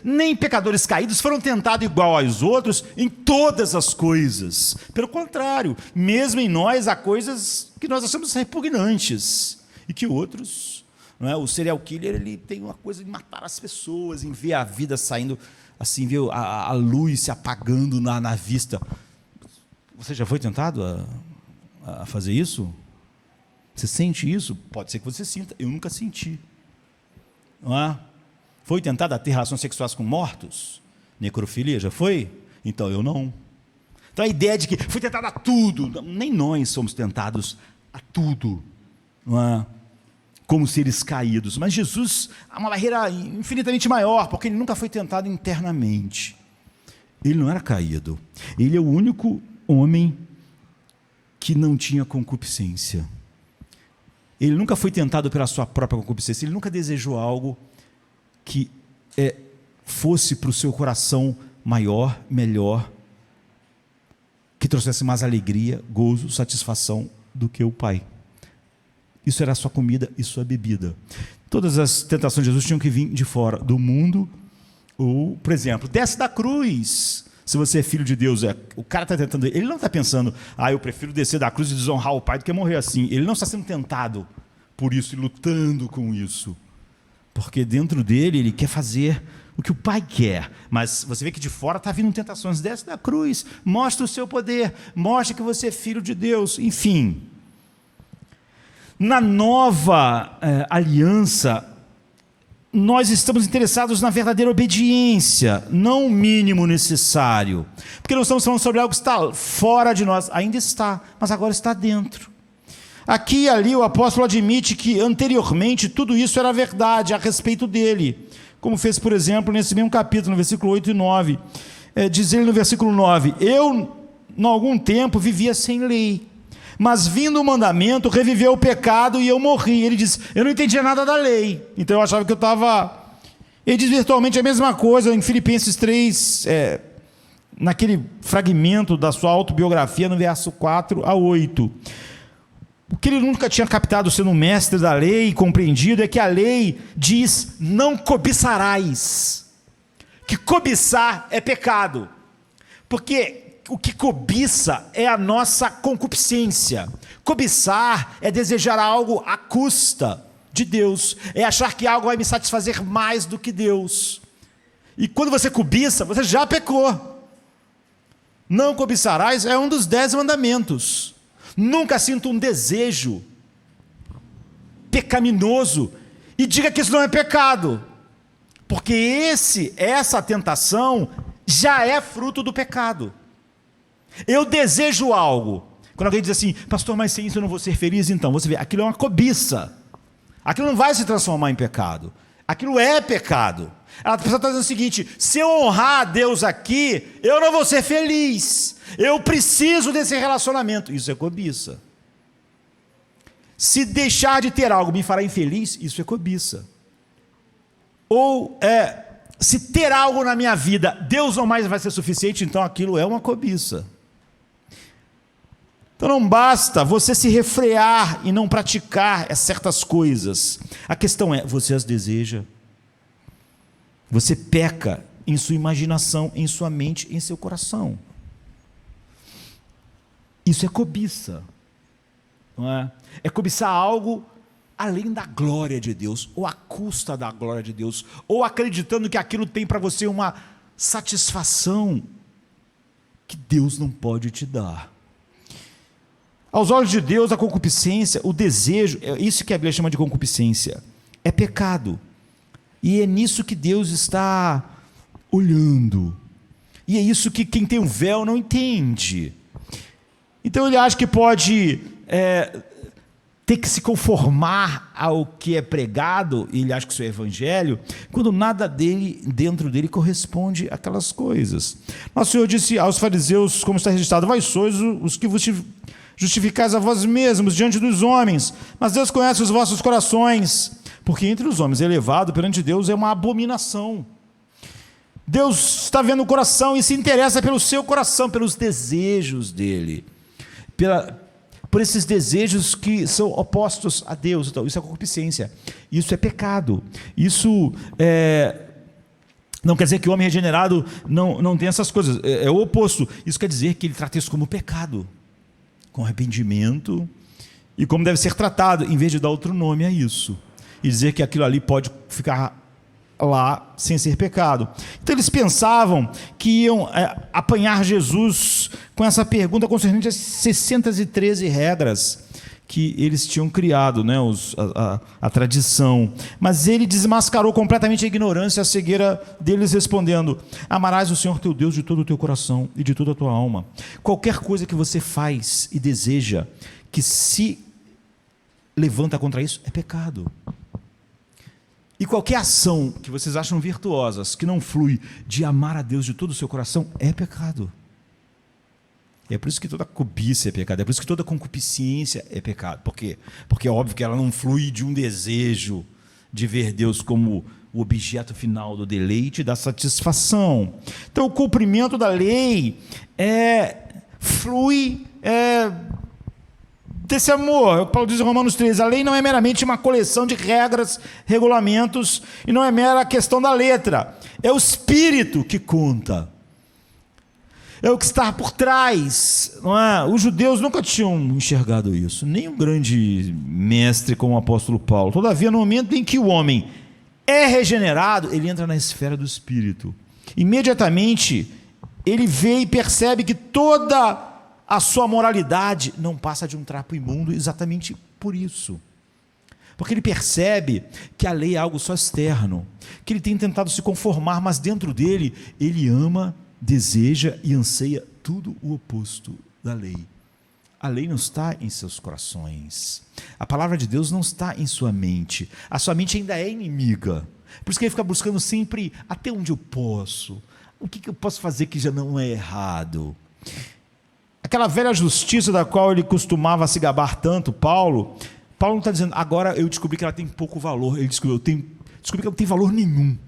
Nem pecadores caídos foram tentados igual aos outros em todas as coisas. Pelo contrário, mesmo em nós há coisas que nós achamos repugnantes e que outros, não é? O serial killer, ele tem uma coisa de matar as pessoas, em ver a vida saindo assim, ver a luz se apagando na vista. Você já foi tentado a fazer isso? Você sente isso? Pode ser que você sinta. Eu nunca senti. Não é? Foi tentado a ter relações sexuais com mortos? Necrofilia, já foi? Então eu não. Então a ideia de que fui tentado a tudo, nem nós somos tentados a tudo, não é? Como seres caídos. Mas Jesus há uma barreira infinitamente maior, porque ele nunca foi tentado internamente. Ele não era caído. Ele é o único homem que não tinha concupiscência. Ele nunca foi tentado pela sua própria concupiscência. Ele nunca desejou algo que fosse para o seu coração maior, melhor, que trouxesse mais alegria, gozo, satisfação do que o Pai. Isso era a sua comida e sua bebida. Todas as tentações de Jesus tinham que vir de fora do mundo, ou, por exemplo, desce da cruz. Se você é filho de Deus, o cara está tentando, ele não está pensando, eu prefiro descer da cruz e desonrar o Pai do que morrer assim. Ele não está sendo tentado por isso e lutando com isso. Porque dentro dele, ele quer fazer o que o Pai quer. Mas você vê que de fora está vindo tentações. Desce da cruz, mostra o seu poder, mostra que você é filho de Deus. Enfim, na nova aliança, nós estamos interessados na verdadeira obediência, não o mínimo necessário. Porque nós estamos falando sobre algo que está fora de nós. Ainda está, mas agora está dentro. Aqui e ali o apóstolo admite que anteriormente tudo isso era verdade a respeito dele, como fez, por exemplo, nesse mesmo capítulo, no versículo 8 e 9. Diz ele no versículo 9, eu, em algum tempo, vivia sem lei, mas vindo o mandamento, reviveu o pecado e eu morri. Ele diz, eu não entendia nada da lei, então eu achava que eu estava... Ele diz virtualmente a mesma coisa em Filipenses 3, naquele fragmento da sua autobiografia, no verso 4 a 8. O que ele nunca tinha captado sendo um mestre da lei e compreendido é que a lei diz, não cobiçarás. Que cobiçar é pecado. Porque o que cobiça é a nossa concupiscência. Cobiçar é desejar algo à custa de Deus. É achar que algo vai me satisfazer mais do que Deus. E quando você cobiça, você já pecou. Não cobiçarás é um dos 10 mandamentos. Nunca sinta um desejo pecaminoso e diga que isso não é pecado, porque essa tentação já é fruto do pecado. Eu desejo algo. Quando alguém diz assim, pastor, mas sem isso eu não vou ser feliz, então você vê, aquilo é uma cobiça. Aquilo não vai se transformar em pecado. Aquilo é pecado. A pessoa está dizendo o seguinte, se eu honrar a Deus aqui, eu não vou ser feliz. Eu preciso desse relacionamento. Isso é cobiça. Se deixar de ter algo me fará infeliz, isso é cobiça. Ou se ter algo na minha vida, Deus não mais vai ser suficiente, então aquilo é uma cobiça. Então não basta você se refrear e não praticar certas coisas. A questão é, você as deseja? Você peca em sua imaginação, em sua mente, em seu coração. Isso é cobiça, não é? É cobiçar algo além da glória de Deus, ou à custa da glória de Deus, ou acreditando que aquilo tem para você uma satisfação que Deus não pode te dar. Aos olhos de Deus, a concupiscência, o desejo, é isso que a Bíblia chama de concupiscência, é pecado. E é nisso que Deus está olhando. E é isso que quem tem um véu não entende. Então ele acha que pode ter que se conformar ao que é pregado, e ele acha que isso é evangelho, quando nada dentro dele corresponde àquelas coisas. Nosso Senhor disse aos fariseus, como está registrado: vós sois os que vos justificais a vós mesmos diante dos homens, mas Deus conhece os vossos corações, porque entre os homens elevado perante Deus é uma abominação. Deus está vendo o coração e se interessa pelo seu coração, pelos desejos dele, por esses desejos que são opostos a Deus. Então, isso é concupiscência, isso é pecado, isso não quer dizer que o homem regenerado não tem essas coisas, é o oposto. Isso quer dizer que ele trata isso como pecado, com arrependimento, e como deve ser tratado, em vez de dar outro nome a isso, e dizer que aquilo ali pode ficar lá sem ser pecado. Então eles pensavam que iam apanhar Jesus com essa pergunta concernente às 613 regras que eles tinham criado, né, a tradição. Mas ele desmascarou completamente a ignorância e a cegueira deles, respondendo: amarás o Senhor teu Deus de todo o teu coração e de toda a tua alma. Qualquer coisa que você faz e deseja que se levanta contra isso é pecado. E qualquer ação que vocês acham virtuosas, que não flui de amar a Deus de todo o seu coração, é pecado. É por isso que toda cobiça é pecado, é por isso que toda concupiscência é pecado. Por quê? Porque é óbvio que ela não flui de um desejo de ver Deus como o objeto final do deleite e da satisfação. Então o cumprimento da lei flui desse amor. Paulo diz em Romanos 13, a lei não é meramente uma coleção de regras, regulamentos, e não é mera questão da letra, é o espírito que conta, é o que está por trás, não é? Os judeus nunca tinham enxergado isso, nem um grande mestre como o apóstolo Paulo. Todavia, no momento em que o homem é regenerado, ele entra na esfera do espírito, imediatamente ele vê e percebe que toda a sua moralidade não passa de um trapo imundo, exatamente por isso. Porque ele percebe que a lei é algo só externo, que ele tem tentado se conformar, mas dentro dele, ele ama, deseja e anseia tudo o oposto da lei. A lei não está em seus corações. A palavra de Deus não está em sua mente. A sua mente ainda é inimiga. Por isso que ele fica buscando sempre, até onde eu posso? O que eu posso fazer que já não é errado? Aquela velha justiça da qual ele costumava se gabar tanto, Paulo não está dizendo, agora eu descobri que ela tem pouco valor. Ele descobriu que ela não tem valor nenhum,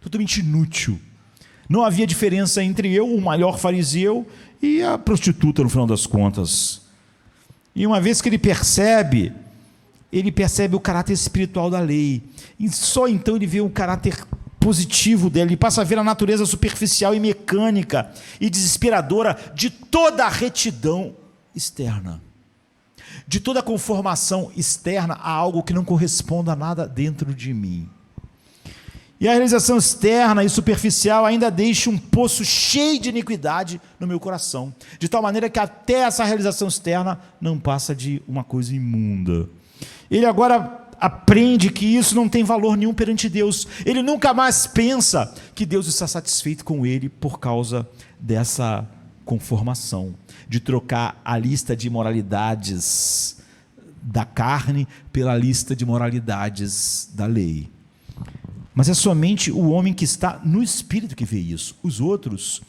totalmente inútil. Não havia diferença entre eu, o maior fariseu, e a prostituta, no final das contas. E uma vez que ele percebe o caráter espiritual da lei, e só então ele vê o caráter positivo dele, ele passa a ver a natureza superficial e mecânica e desesperadora de toda a retidão externa, de toda a conformação externa a algo que não corresponde a nada dentro de mim. E a realização externa e superficial ainda deixa um poço cheio de iniquidade no meu coração, de tal maneira que até essa realização externa não passa de uma coisa imunda. Ele agora aprende que isso não tem valor nenhum perante Deus. Ele nunca mais pensa que Deus está satisfeito com ele por causa dessa conformação, de trocar a lista de moralidades da carne pela lista de moralidades da lei. Mas é somente o homem que está no espírito que vê isso. Os outros,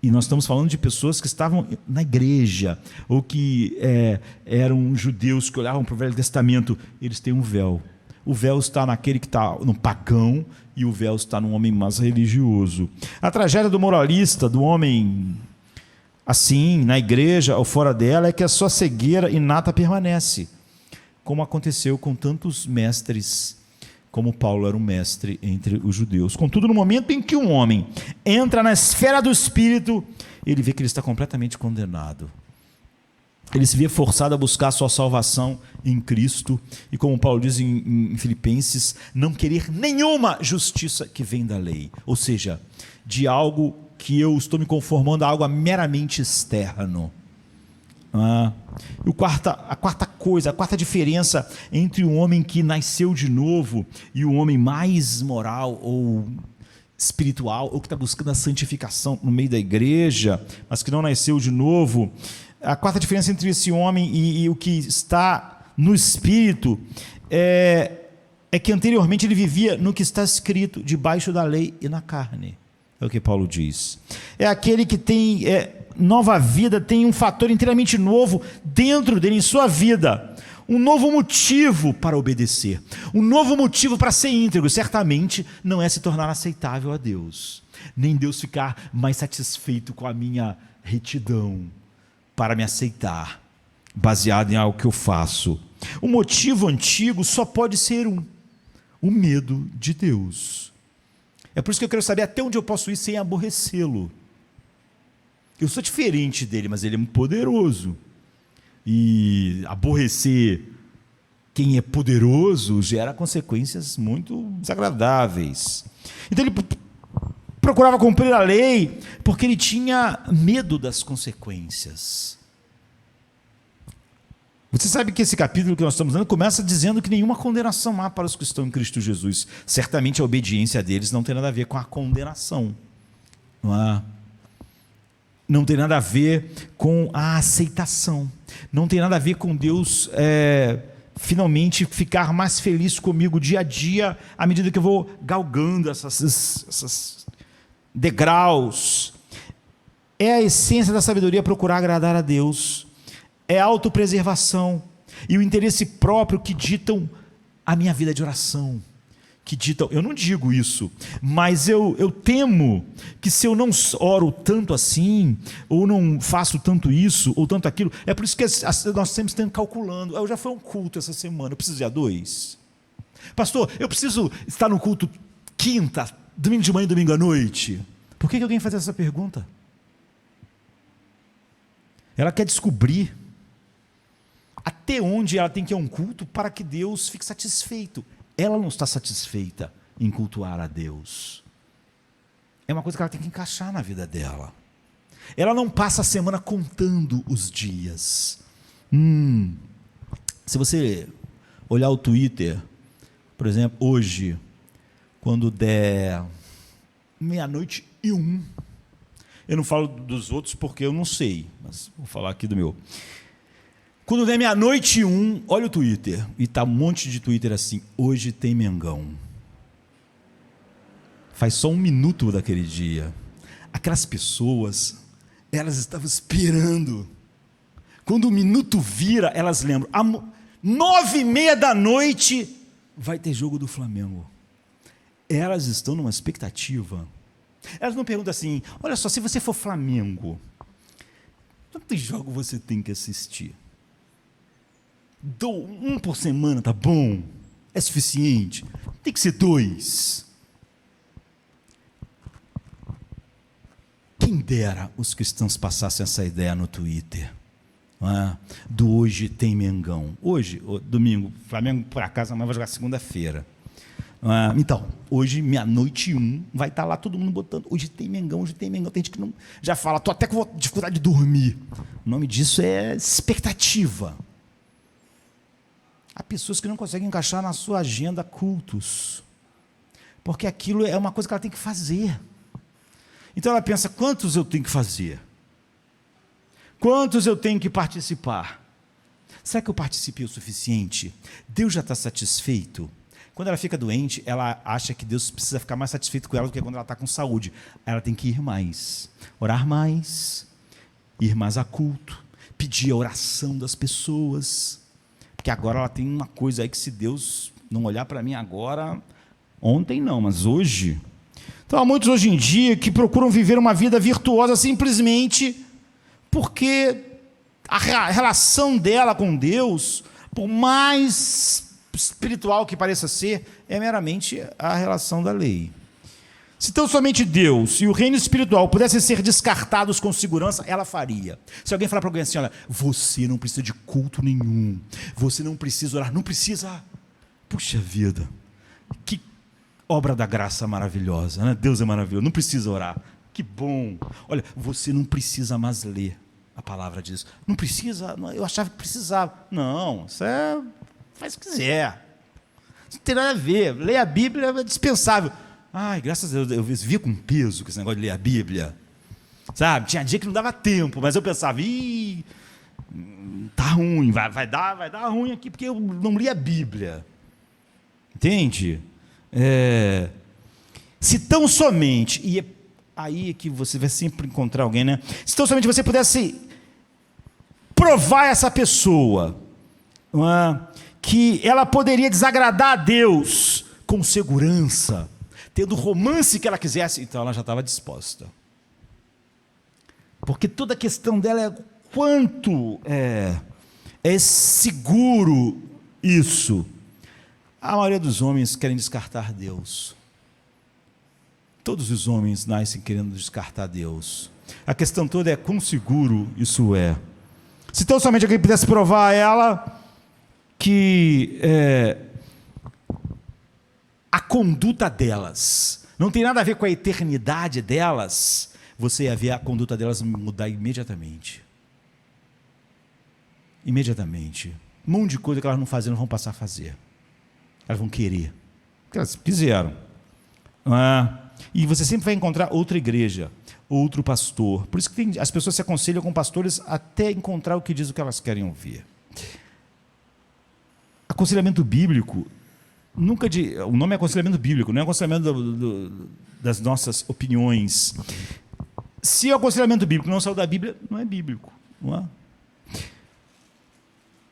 e nós estamos falando de pessoas que estavam na igreja, ou que eram judeus que olhavam para o Velho Testamento, eles têm um véu. O véu está naquele que está no pagão, e o véu está no homem mais religioso. A tragédia do moralista, do homem Assim, na igreja ou fora dela, é que a sua cegueira inata permanece, como aconteceu com tantos mestres, como Paulo era um mestre entre os judeus. Contudo, no momento em que um homem entra na esfera do Espírito, ele vê que ele está completamente condenado. Ele se vê forçado a buscar a sua salvação em Cristo, e como Paulo diz em Filipenses, não querer nenhuma justiça que vem da lei, ou seja, de algo que eu estou me conformando a algo meramente externo. A quarta diferença entre o homem que nasceu de novo e o homem mais moral ou espiritual, ou que está buscando a santificação no meio da igreja, mas que não nasceu de novo, a quarta diferença entre esse homem e o que está no espírito é que anteriormente ele vivia no que está escrito, debaixo da lei e na carne. É o que Paulo diz. É aquele que tem nova vida, tem um fator inteiramente novo dentro dele, em sua vida. Um novo motivo para obedecer. Um novo motivo para ser íntegro. Certamente não é se tornar aceitável a Deus. Nem Deus ficar mais satisfeito com a minha retidão para me aceitar, baseado em algo que eu faço. O motivo antigo só pode ser o medo de Deus. É por isso que eu quero saber até onde eu posso ir sem aborrecê-lo. Eu sou diferente dele, mas ele é muito poderoso. E aborrecer quem é poderoso gera consequências muito desagradáveis. Então ele procurava cumprir a lei porque ele tinha medo das consequências. Você sabe que esse capítulo que nós estamos lendo começa dizendo que nenhuma condenação há para os que estão em Cristo Jesus. Certamente a obediência deles não tem nada a ver com a condenação. Não tem nada a ver com a aceitação. Não tem nada a ver com Deus finalmente ficar mais feliz comigo dia a dia, à medida que eu vou galgando essas degraus. É a essência da sabedoria procurar agradar a Deus. É a autopreservação e o interesse próprio que ditam a minha vida de oração, que ditam, eu não digo isso, mas eu temo que se eu não oro tanto assim, ou não faço tanto isso, ou tanto aquilo, é por isso que nós sempre estamos calculando, eu já fui a um culto essa semana, eu preciso ir a 2? Pastor, eu preciso estar no culto quinta, domingo de manhã e domingo à noite? Por que alguém faz essa pergunta? Ela quer descobrir até onde ela tem que ir a um culto para que Deus fique satisfeito. Ela não está satisfeita em cultuar a Deus. É uma coisa que ela tem que encaixar na vida dela. Ela não passa a semana contando os dias. Se você olhar o Twitter, por exemplo, hoje, quando der 00:01, eu não falo dos outros porque eu não sei, mas vou falar aqui do meu. Quando der 00:01, olha o Twitter, e está um monte de Twitter assim, hoje tem Mengão. Faz só 1 minuto daquele dia. Aquelas pessoas, elas estavam esperando. Quando o minuto vira, elas lembram, 21h30 vai ter jogo do Flamengo. Elas estão numa expectativa. Elas não perguntam assim, olha só, se você for Flamengo, quantos jogos você tem que assistir? Um por semana, tá bom? É suficiente? Tem que ser 2. Quem dera os cristãos passassem essa ideia no Twitter, do hoje tem Mengão. Hoje, domingo, Flamengo por acaso amanhã vai jogar segunda-feira. Então, hoje 00:01 vai estar lá todo mundo botando, hoje tem Mengão, hoje tem Mengão. Tem gente que não, já fala, estou até com dificuldade de dormir. O nome disso é expectativa. Há pessoas que não conseguem encaixar na sua agenda cultos, porque aquilo é uma coisa que ela tem que fazer. Então ela pensa, quantos eu tenho que fazer? Quantos eu tenho que participar? Será que eu participei o suficiente? Deus já está satisfeito? Quando ela fica doente, ela acha que Deus precisa ficar mais satisfeito com ela do que quando ela está com saúde. Ela tem que ir mais, orar mais, ir mais a culto, pedir a oração das pessoas, porque agora ela tem uma coisa aí que se Deus não olhar para mim agora, ontem não, mas hoje. Então há muitos hoje em dia que procuram viver uma vida virtuosa simplesmente porque a relação dela com Deus, por mais espiritual que pareça ser, é meramente a relação da lei. Se tão somente Deus e o reino espiritual pudessem ser descartados com segurança, ela faria. Se alguém falar para alguém assim, olha, você não precisa de culto nenhum, você não precisa orar, não precisa, puxa vida, que obra da graça maravilhosa, né? Deus é maravilhoso, não precisa orar, que bom. Olha, você não precisa mais ler, a palavra diz, não precisa, eu achava que precisava. Não, isso faz o que quiser, não tem nada a ver, ler a Bíblia é dispensável. Ai, graças a Deus, eu via com peso com esse negócio de ler a Bíblia. Sabe? Tinha dia que não dava tempo, mas eu pensava, tá ruim, vai dar ruim aqui, porque eu não li a Bíblia. Entende? Se tão somente, e é aí que você vai sempre encontrar alguém, né? Se tão somente você pudesse provar essa pessoa, que ela poderia desagradar a Deus com segurança, tendo o romance que ela quisesse, então ela já estava disposta. Porque toda a questão dela é quanto é seguro isso. A maioria dos homens querem descartar Deus. Todos os homens nascem querendo descartar Deus. A questão toda é quão seguro isso é. Se tão somente alguém pudesse provar a ela que a conduta delas não tem nada a ver com a eternidade delas, você ia ver a conduta delas mudar imediatamente. Imediatamente. Um monte de coisa que elas não faziam, vão passar a fazer. Elas vão querer. Porque elas quiseram. E você sempre vai encontrar outra igreja, outro pastor. Por isso que as pessoas se aconselham com pastores até encontrar o que diz o que elas querem ouvir. Aconselhamento bíblico, o nome é aconselhamento bíblico, não é aconselhamento das nossas opiniões. Se o aconselhamento bíblico não saiu da Bíblia, não é bíblico. Não é?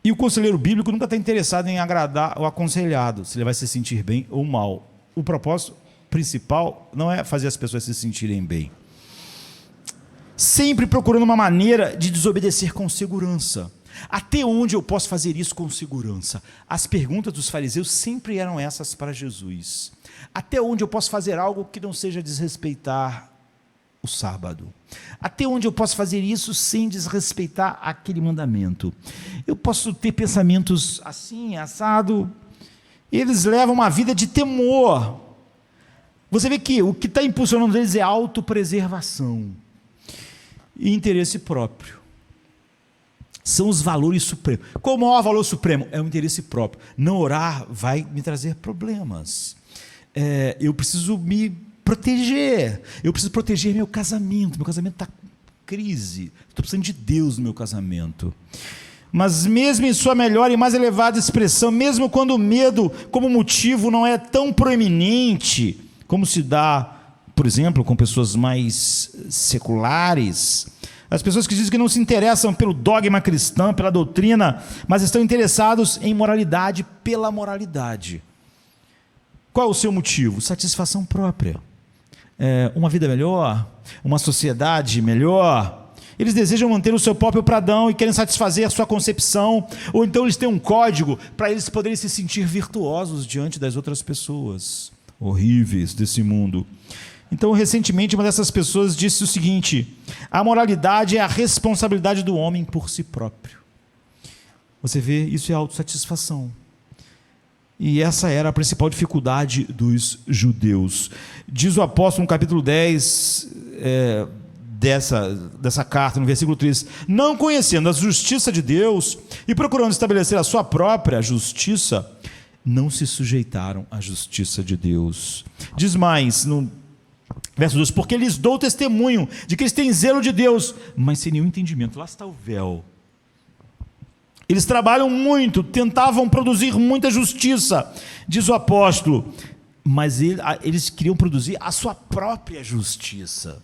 E o conselheiro bíblico nunca está interessado em agradar o aconselhado, se ele vai se sentir bem ou mal. O propósito principal não é fazer as pessoas se sentirem bem. Sempre procurando uma maneira de desobedecer com segurança. Até onde eu posso fazer isso com segurança? As perguntas dos fariseus sempre eram essas para Jesus. Até onde eu posso fazer algo que não seja desrespeitar o sábado? Até onde eu posso fazer isso sem desrespeitar aquele mandamento? Eu posso ter pensamentos assim, assado. Eles levam uma vida de temor. Você vê que o que está impulsionando eles é autopreservação e interesse próprio. São os valores supremos. Qual o maior valor supremo? É o interesse próprio. Não orar vai me trazer problemas. Eu preciso me proteger. Eu preciso proteger meu casamento. Meu casamento está com crise. Estou precisando de Deus no meu casamento. Mas mesmo em sua melhor e mais elevada expressão, mesmo quando o medo como motivo não é tão proeminente, como se dá, por exemplo, com pessoas mais seculares, as pessoas que dizem que não se interessam pelo dogma cristão, pela doutrina, mas estão interessados em moralidade pela moralidade. Qual é o seu motivo? Satisfação própria. Uma vida melhor, uma sociedade melhor. Eles desejam manter o seu próprio pradão e querem satisfazer a sua concepção, ou então eles têm um código para eles poderem se sentir virtuosos diante das outras pessoas horríveis desse mundo. Então, recentemente, uma dessas pessoas disse o seguinte: a moralidade é a responsabilidade do homem por si próprio. Você vê, isso é autossatisfação. E essa era a principal dificuldade dos judeus. Diz o apóstolo no capítulo 10 dessa carta, no versículo 3, não conhecendo a justiça de Deus e procurando estabelecer a sua própria justiça, não se sujeitaram à justiça de Deus. Diz mais, no verso 2, porque lhes dou testemunho de que eles têm zelo de Deus, mas sem nenhum entendimento. Lá está o véu. Eles trabalham muito, tentavam produzir muita justiça, diz o apóstolo, mas eles queriam produzir a sua própria justiça.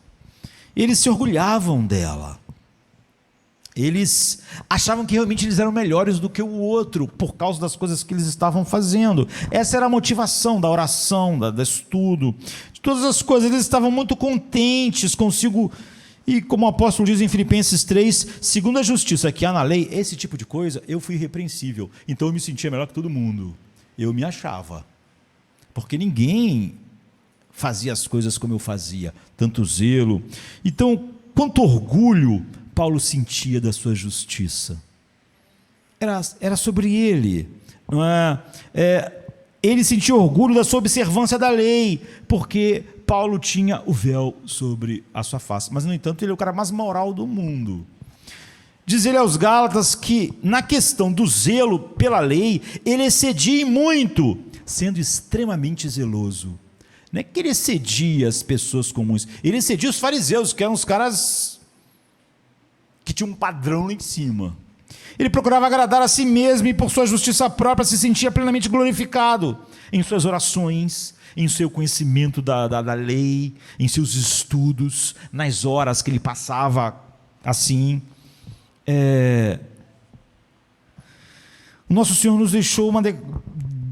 Eles se orgulhavam dela. Eles achavam que realmente eles eram melhores do que o outro, por causa das coisas que eles estavam fazendo. Essa era a motivação da oração, do estudo, de todas as coisas. Eles estavam muito contentes consigo E como o apóstolo diz em Filipenses 3, segundo a justiça que há na lei, esse tipo de coisa, eu fui irrepreensível. Então eu me sentia melhor que todo mundo. Eu me achava. Porque ninguém fazia as coisas como eu fazia. Tanto zelo. Então, quanto orgulho Paulo sentia da sua justiça. Era sobre ele. Não é? Ele sentia orgulho da sua observância da lei, porque Paulo tinha o véu sobre a sua face. Mas, no entanto, ele é o cara mais moral do mundo. Diz ele aos Gálatas que, na questão do zelo pela lei, ele excedia em muito, sendo extremamente zeloso. Não é que ele excedia as pessoas comuns, ele excedia os fariseus, que eram os caras que tinham um padrão lá em cima. Ele procurava agradar a si mesmo e, por sua justiça própria, se sentia plenamente glorificado em suas orações, em seu conhecimento da lei, em seus estudos, nas horas que ele passava assim. O nosso Senhor nos deixou uma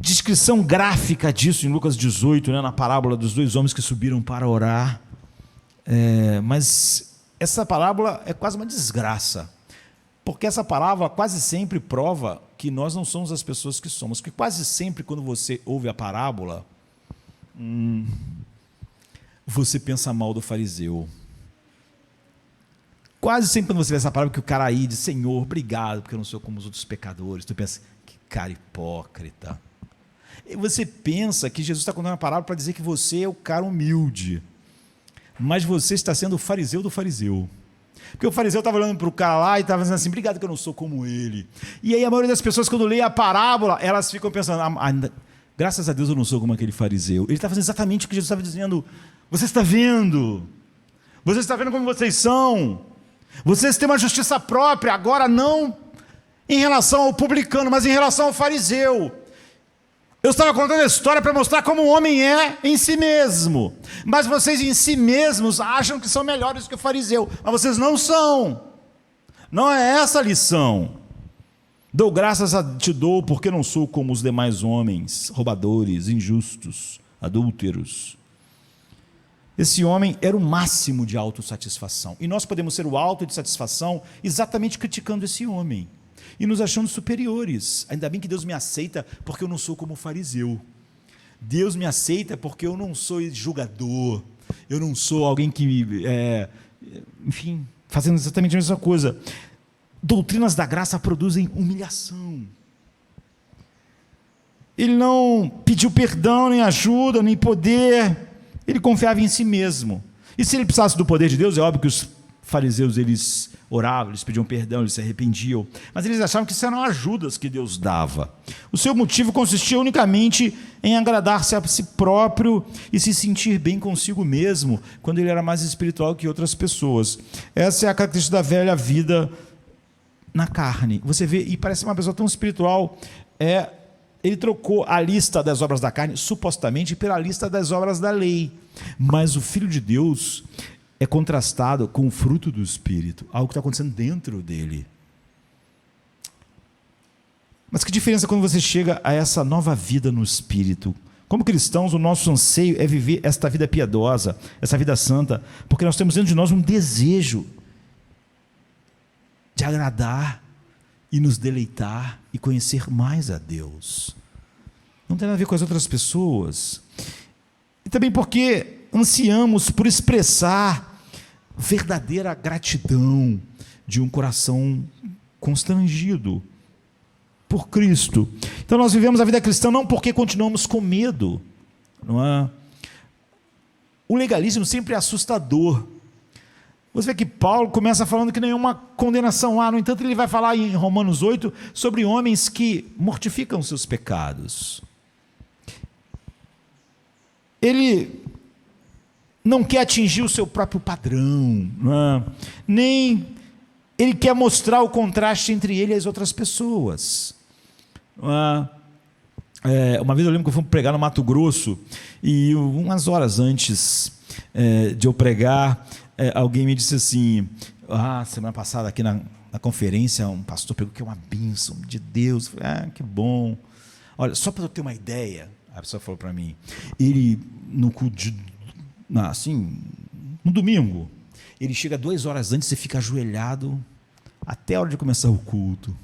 descrição gráfica disso em Lucas 18, na parábola dos 2 homens que subiram para orar. Mas essa parábola é quase uma desgraça. Porque essa parábola quase sempre prova que nós não somos as pessoas que somos. Porque quase sempre, quando você ouve a parábola, você pensa mal do fariseu. Quase sempre, quando você vê essa parábola, que o cara aí diz: Senhor, obrigado, porque eu não sou como os outros pecadores. Tu pensa: que cara hipócrita. E você pensa que Jesus está contando uma parábola para dizer que você é o cara humilde. Mas você está sendo o fariseu do fariseu. Porque o fariseu estava olhando para o cara lá e estava dizendo assim: obrigado que eu não sou como ele. E aí a maioria das pessoas, quando lê a parábola, elas ficam pensando: graças a Deus eu não sou como aquele fariseu. Ele está fazendo exatamente o que Jesus estava dizendo. Você está vendo? Você está vendo como vocês são? Vocês têm uma justiça própria, agora não em relação ao publicano, mas em relação ao fariseu. Eu estava contando a história para mostrar como o homem é em si mesmo. Mas vocês em si mesmos acham que são melhores que o fariseu. Mas vocês não são. Não é essa a lição. Dou graças a te dou porque não sou como os demais homens, roubadores, injustos, adúlteros. Esse homem era o máximo de autossatisfação. E nós podemos ser o alto de satisfação exatamente criticando esse homem. E nos achando superiores. Ainda bem que Deus me aceita porque eu não sou como o fariseu. Deus me aceita porque eu não sou julgador. Eu não sou alguém que, enfim, fazendo exatamente a mesma coisa. Doutrinas da graça produzem humilhação. Ele não pediu perdão, nem ajuda, nem poder. Ele confiava em si mesmo. E se ele precisasse do poder de Deus, é óbvio que os fariseus, eles oravam, eles pediam perdão, eles se arrependiam, mas eles achavam que isso eram ajudas que Deus dava. O seu motivo consistia unicamente em agradar-se a si próprio e se sentir bem consigo mesmo, quando ele era mais espiritual que outras pessoas. Essa é a característica da velha vida na carne. Você vê, e parece uma pessoa tão espiritual, ele trocou a lista das obras da carne, supostamente, pela lista das obras da lei. Mas o Filho de Deus é contrastado com o fruto do Espírito, algo que está acontecendo dentro dele. Mas que diferença quando você chega a essa nova vida no Espírito? Como cristãos, o nosso anseio é viver esta vida piedosa, essa vida santa, porque nós temos dentro de nós um desejo de agradar e nos deleitar e conhecer mais a Deus. Não tem nada a ver com as outras pessoas. E também porque ansiamos por expressar verdadeira gratidão de um coração constrangido por Cristo. Então nós vivemos a vida cristã não porque continuamos com medo, não é? O legalismo sempre é assustador. Você vê que Paulo começa falando que nenhuma condenação há, no entanto ele vai falar em Romanos 8 sobre homens que mortificam seus pecados. Ele não quer atingir o seu próprio padrão, nem ele quer mostrar o contraste entre ele e as outras pessoas. Uma vez eu lembro que eu fui pregar no Mato Grosso, e umas horas antes de eu pregar, alguém me disse assim: semana passada aqui na conferência, um pastor pegou que é uma bênção de Deus. Eu falei: que bom. Olha, só para eu ter uma ideia, a pessoa falou para mim, ele no domingo, ele chega 2 horas antes e fica ajoelhado até a hora de começar o culto.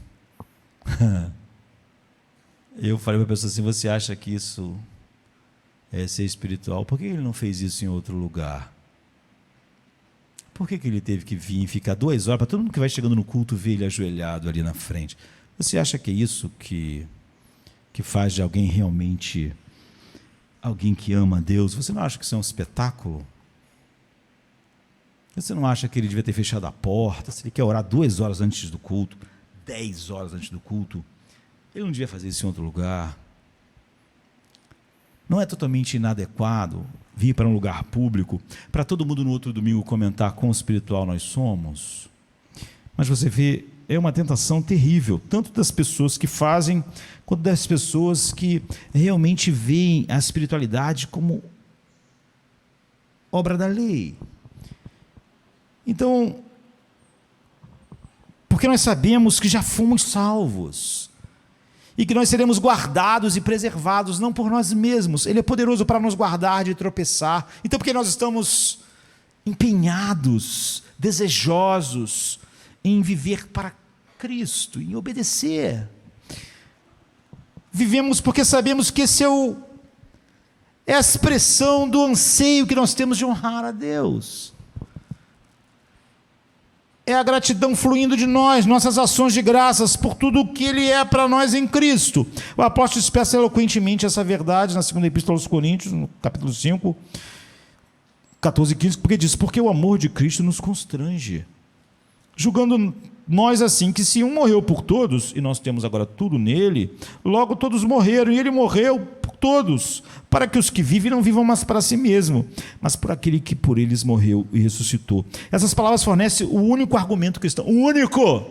Eu falei para a pessoa assim: você acha que isso é ser espiritual? Por que ele não fez isso em outro lugar? Por que ele teve que vir e ficar 2 horas para todo mundo que vai chegando no culto ver ele ajoelhado ali na frente? Você acha que é isso que faz de alguém realmente alguém que ama a Deus? Você não acha que isso é um espetáculo? Você não acha que ele devia ter fechado a porta? Se ele quer orar 2 horas antes do culto, 10 horas antes do culto, ele não devia fazer isso em outro lugar? Não é totalmente inadequado vir para um lugar público para todo mundo no outro domingo comentar quão espiritual nós somos? Mas você vê, é uma tentação terrível, tanto das pessoas que fazem, quanto das pessoas que realmente veem a espiritualidade como obra da lei. Então, porque nós sabemos que já fomos salvos, e que nós seremos guardados e preservados, não por nós mesmos, Ele é poderoso para nos guardar de tropeçar. Então, porque nós estamos empenhados, desejosos em viver para Cristo, em obedecer. Vivemos porque sabemos que esse é a expressão do anseio que nós temos de honrar a Deus. É a gratidão fluindo de nós, nossas ações de graças por tudo o que Ele é para nós em Cristo. O apóstolo expressa eloquentemente essa verdade na segunda epístola aos Coríntios, no capítulo 5, 14 e 15, porque diz: porque o amor de Cristo nos constrange, julgando nós assim, que se um morreu por todos, e nós temos agora tudo nele, logo todos morreram, e Ele morreu por todos, para que os que vivem não vivam mais para si mesmo, mas por aquele que por eles morreu e ressuscitou. Essas palavras fornecem o único argumento cristão, o único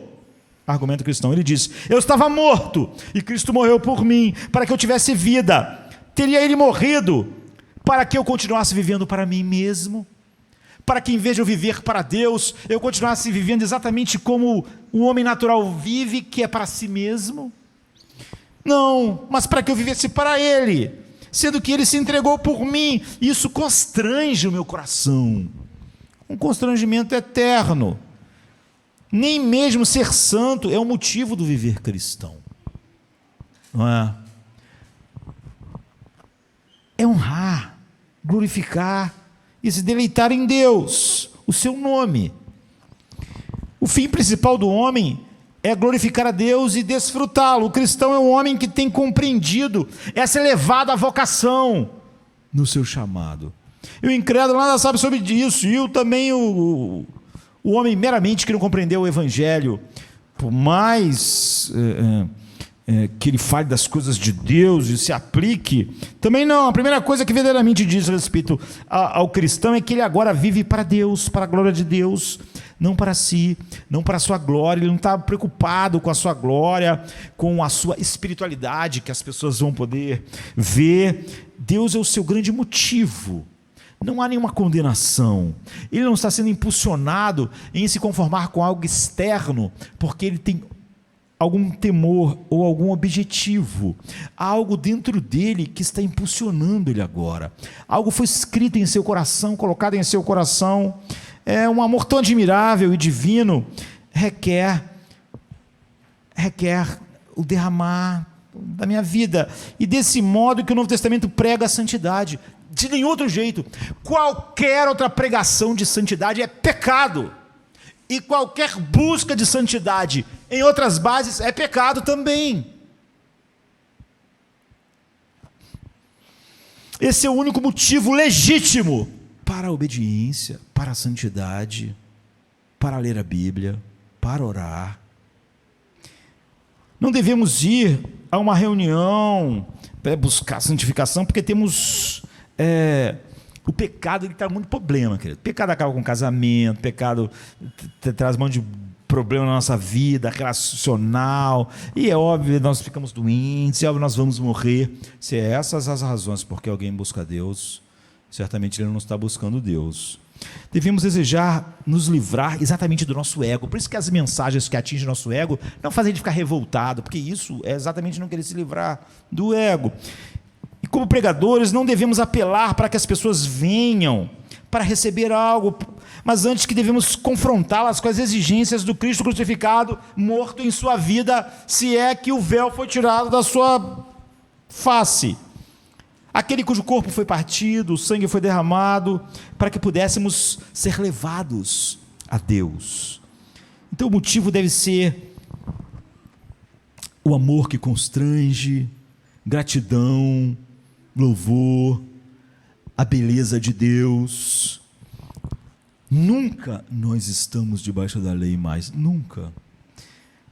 argumento cristão. Ele diz: eu estava morto, e Cristo morreu por mim, para que eu tivesse vida. Teria Ele morrido para que eu continuasse vivendo para mim mesmo? Para que, em vez de eu viver para Deus, eu continuasse vivendo exatamente como o homem natural vive, que é para si mesmo? Não, mas para que eu vivesse para Ele, sendo que Ele se entregou por mim. Isso constrange o meu coração, um constrangimento eterno. Nem mesmo ser santo é o motivo do viver cristão, não é? É honrar, glorificar e se deleitar em Deus, o seu nome. O fim principal do homem é glorificar a Deus e desfrutá-lo. O cristão é um homem que tem compreendido essa elevada vocação no seu chamado. E o incrédulo nada sabe sobre isso, e eu também, o homem meramente que não compreendeu o Evangelho, por mais que ele fale das coisas de Deus e se aplique, também não. A primeira coisa que verdadeiramente diz respeito ao cristão é que ele agora vive para Deus, para a glória de Deus, não para si, não para a sua glória. Ele não está preocupado com a sua glória, com a sua espiritualidade, que as pessoas vão poder ver. Deus é o seu grande motivo. Não há nenhuma condenação. Ele não está sendo impulsionado em se conformar com algo externo, porque ele tem algum temor ou algum objetivo. Há algo dentro dele que está impulsionando ele agora. Algo foi escrito em seu coração, colocado em seu coração. É um amor tão admirável e divino, requer o derramar da minha vida. E desse modo que o Novo Testamento prega a santidade. De nenhum outro jeito. Qualquer outra pregação de santidade é pecado. E qualquer busca de santidade em outras bases é pecado também. Esse é o único motivo legítimo para a obediência, para a santidade, para ler a Bíblia, para orar. Não devemos ir a uma reunião para buscar santificação, porque temos... o pecado está muito problema, querido. O pecado acaba com o casamento, o pecado traz um monte de problema na nossa vida relacional, e é óbvio, nós ficamos doentes, é óbvio, nós vamos morrer. Se é essas as razões porque alguém busca Deus, certamente ele não está buscando Deus. Devemos desejar nos livrar exatamente do nosso ego. Por isso que as mensagens que atingem o nosso ego não fazem ele ficar revoltado, porque isso é exatamente não querer se livrar do ego. E como pregadores, não devemos apelar para que as pessoas venham para receber algo, mas antes que devemos confrontá-las com as exigências do Cristo crucificado, morto em sua vida, se é que o véu foi tirado da sua face. Aquele cujo corpo foi partido, o sangue foi derramado, para que pudéssemos ser levados a Deus. Então o motivo deve ser o amor que constrange, gratidão, louvor, a beleza de Deus. Nunca nós estamos debaixo da lei mais, nunca.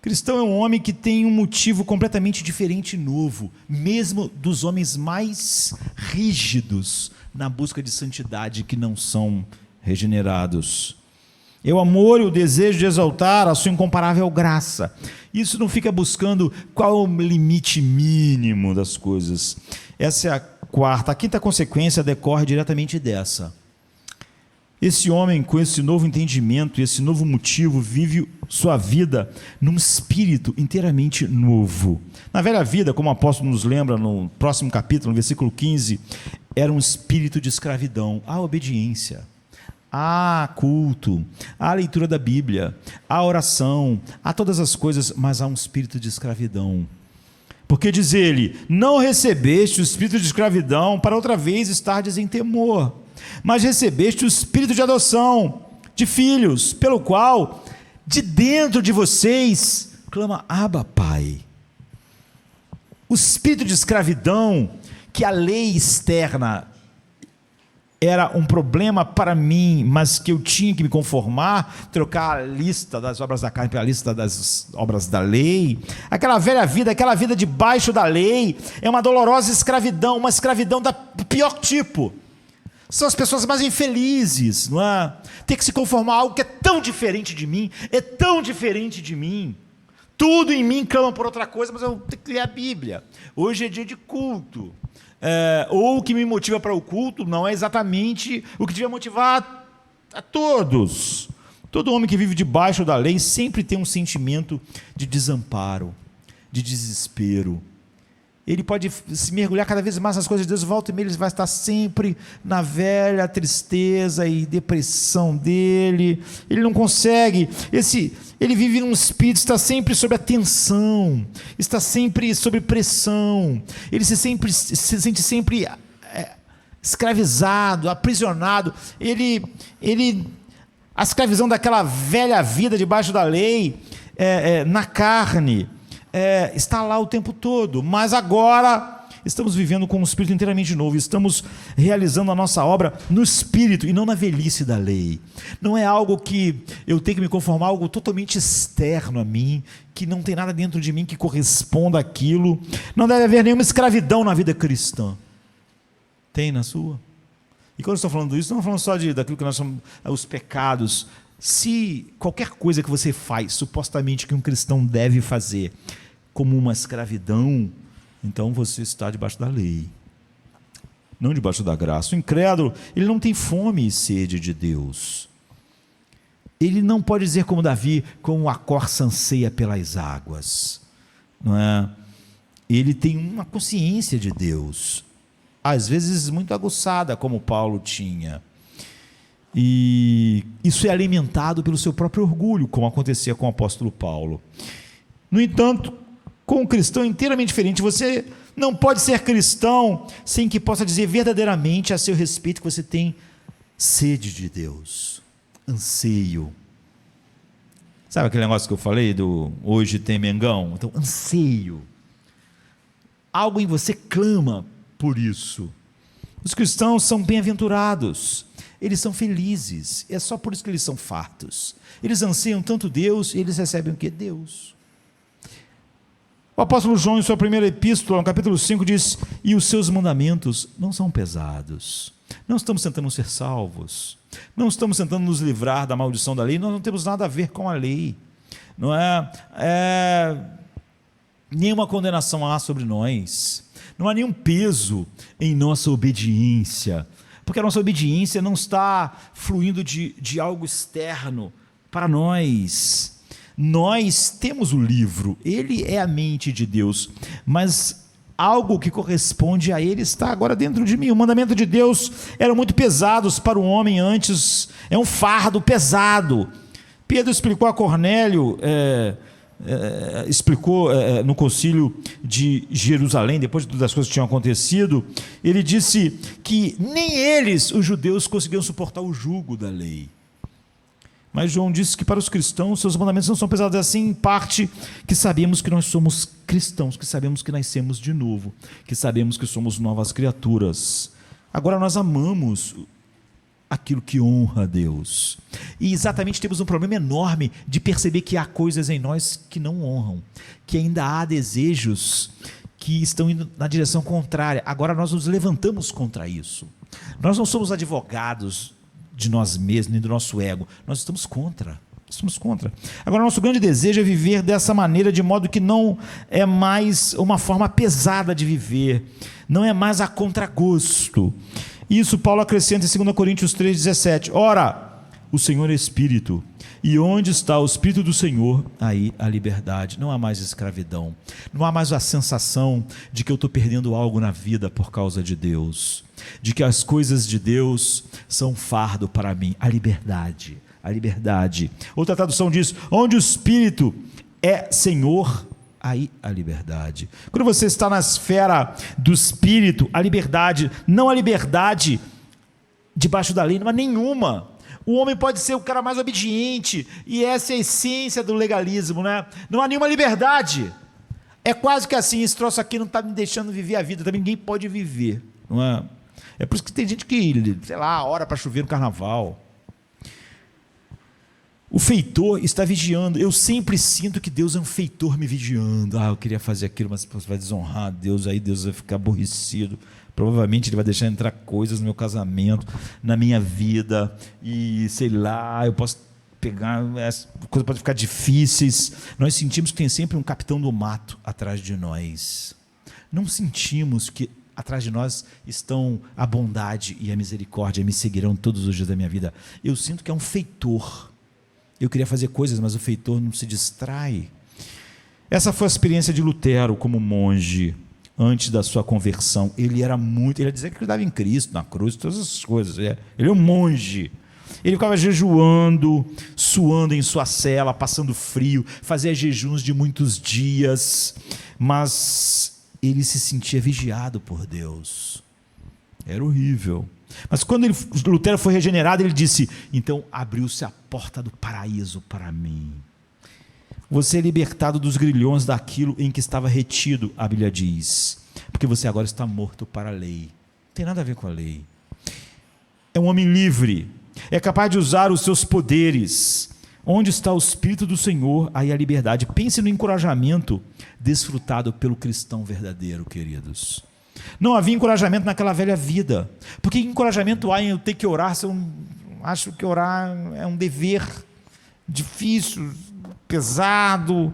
Cristão é um homem que tem um motivo completamente diferente e novo, mesmo dos homens mais rígidos na busca de santidade que não são regenerados. É o amor e o desejo de exaltar a sua incomparável graça. Isso não fica buscando qual é o limite mínimo das coisas. Essa é a quarta. A quinta consequência decorre diretamente dessa. Esse homem, com esse novo entendimento, esse novo motivo, vive sua vida num espírito inteiramente novo. Na velha vida, como o apóstolo nos lembra no próximo capítulo, no versículo 15, era um espírito de escravidão à obediência, há culto, há leitura da Bíblia, há oração, há todas as coisas, mas há um espírito de escravidão. Porque diz ele: não recebeste o espírito de escravidão para outra vez estardes em temor, mas recebeste o espírito de adoção, de filhos, pelo qual de dentro de vocês clama: Abba, Pai. O espírito de escravidão, que a lei externa era um problema para mim, mas que eu tinha que me conformar, trocar a lista das obras da carne pela lista das obras da lei, aquela velha vida, aquela vida debaixo da lei, é uma dolorosa escravidão, uma escravidão do pior tipo. São as pessoas mais infelizes, não é? Ter que se conformar a algo que é tão diferente de mim, é tão diferente de mim. Tudo em mim clama por outra coisa, mas eu tenho que ler a Bíblia. Hoje é dia de culto. Ou o que me motiva para o culto não é exatamente o que devia motivar a todos. Todo homem que vive debaixo da lei sempre tem um sentimento de desamparo, de desespero. Ele pode se mergulhar cada vez mais nas coisas de Deus, volta e meia ele vai estar sempre na velha tristeza e depressão dele. Ele não consegue, ele vive num espírito, está sempre sob a tensão, está sempre sob pressão, ele se sente sempre escravizado, aprisionado. A escravidão daquela velha vida debaixo da lei, na carne, está lá o tempo todo, mas agora estamos vivendo com um espírito inteiramente novo, estamos realizando a nossa obra no espírito e não na velhice da lei. Não é algo que eu tenho que me conformar, algo totalmente externo a mim, que não tem nada dentro de mim que corresponda àquilo. Não deve haver nenhuma escravidão na vida cristã. Tem na sua? E quando eu estou falando isso, não estou falando só daquilo que nós chamamos os pecados. Se qualquer coisa que você faz, supostamente que um cristão deve fazer, como uma escravidão, então você está debaixo da lei, não debaixo da graça. O incrédulo, ele não tem fome e sede de Deus. Ele não pode dizer como Davi, como a corça anseia pelas águas, não é? Ele tem uma consciência de Deus, às vezes muito aguçada, como Paulo tinha. E isso é alimentado pelo seu próprio orgulho, como acontecia com o apóstolo Paulo. No entanto, com um cristão inteiramente diferente, você não pode ser cristão sem que possa dizer verdadeiramente a seu respeito que você tem sede de Deus, anseio. Sabe aquele negócio que eu falei do hoje tem Mengão? Então, anseio. Algo em você clama por isso. Os cristãos são bem-aventurados, eles são felizes, é só por isso que eles são fartos. Eles anseiam tanto Deus e eles recebem o que? Deus. O apóstolo João, em sua primeira epístola, no capítulo 5, diz: e os seus mandamentos não são pesados. Não estamos tentando ser salvos, não estamos tentando nos livrar da maldição da lei, nós não temos nada a ver com a lei, não nenhuma condenação há sobre nós, não há nenhum peso em nossa obediência, porque a nossa obediência não está fluindo de algo externo para nós. Nós temos o livro, ele é a mente de Deus, mas algo que corresponde a ele está agora dentro de mim. O mandamento de Deus eram muito pesados para o homem antes, é um fardo pesado. Pedro explicou a Cornélio, no concílio de Jerusalém, depois de todas as coisas que tinham acontecido, ele disse que nem eles, os judeus, conseguiam suportar o jugo da lei. Mas João disse que para os cristãos, seus mandamentos não são pesados assim, em parte, que sabemos que nós somos cristãos, que sabemos que nascemos de novo, que sabemos que somos novas criaturas. Agora nós amamos aquilo que honra a Deus. E exatamente temos um problema enorme de perceber que há coisas em nós que não honram, que ainda há desejos que estão indo na direção contrária. Agora nós nos levantamos contra isso. Nós não somos advogados de nós mesmos, nem do nosso ego. Nós estamos contra. Agora, nosso grande desejo é viver dessa maneira, de modo que não é mais uma forma pesada de viver, não é mais a contragosto. Isso Paulo acrescenta em 2 Coríntios 3,17. Ora, o Senhor é Espírito, e onde está o Espírito do Senhor, aí a liberdade. Não há mais escravidão, não há mais a sensação de que eu estou perdendo algo na vida por causa de Deus, de que as coisas de Deus são fardo para mim. A liberdade. Outra tradução diz: onde o Espírito é Senhor, aí a liberdade. Quando você está na esfera do Espírito, a liberdade, não a liberdade debaixo da lei, não há nenhuma. O homem pode ser o cara mais obediente, e essa é a essência do legalismo, né? Não há nenhuma liberdade. É quase que assim: esse troço aqui não está me deixando viver a vida, também ninguém pode viver, não é? É por isso que tem gente que, sei lá, ora para chover no carnaval. O feitor está vigiando. Eu sempre sinto que Deus é um feitor me vigiando. Eu queria fazer aquilo, mas você vai desonrar a Deus, aí Deus vai ficar aborrecido. Provavelmente Ele vai deixar entrar coisas no meu casamento, na minha vida, e sei lá, eu posso pegar, as coisas podem ficar difíceis. Nós sentimos que tem sempre um capitão do mato atrás de nós. Não sentimos que atrás de nós estão a bondade e a misericórdia, me seguirão todos os dias da minha vida. Eu sinto que é um feitor. Eu queria fazer coisas, mas o feitor não se distrai. Essa foi a experiência de Lutero como monge, antes da sua conversão. Ele ia dizer que acreditava em Cristo, na cruz, todas essas coisas. Ele é um monge. Ele ficava jejuando, suando em sua cela, passando frio, fazia jejuns de muitos dias, mas ele se sentia vigiado por Deus. Era horrível. Mas quando Lutero foi regenerado, ele disse: então abriu-se a porta do paraíso para mim. Você é libertado dos grilhões daquilo em que estava retido, a Bíblia diz, porque você agora está morto para a lei. Não tem nada a ver com a lei. É um homem livre, é capaz de usar os seus poderes. Onde está o Espírito do Senhor, aí a liberdade. Pense no encorajamento desfrutado pelo cristão verdadeiro, queridos. Não havia encorajamento naquela velha vida. Porque encorajamento há em eu ter que orar? Se eu acho que orar é um dever difícil, pesado.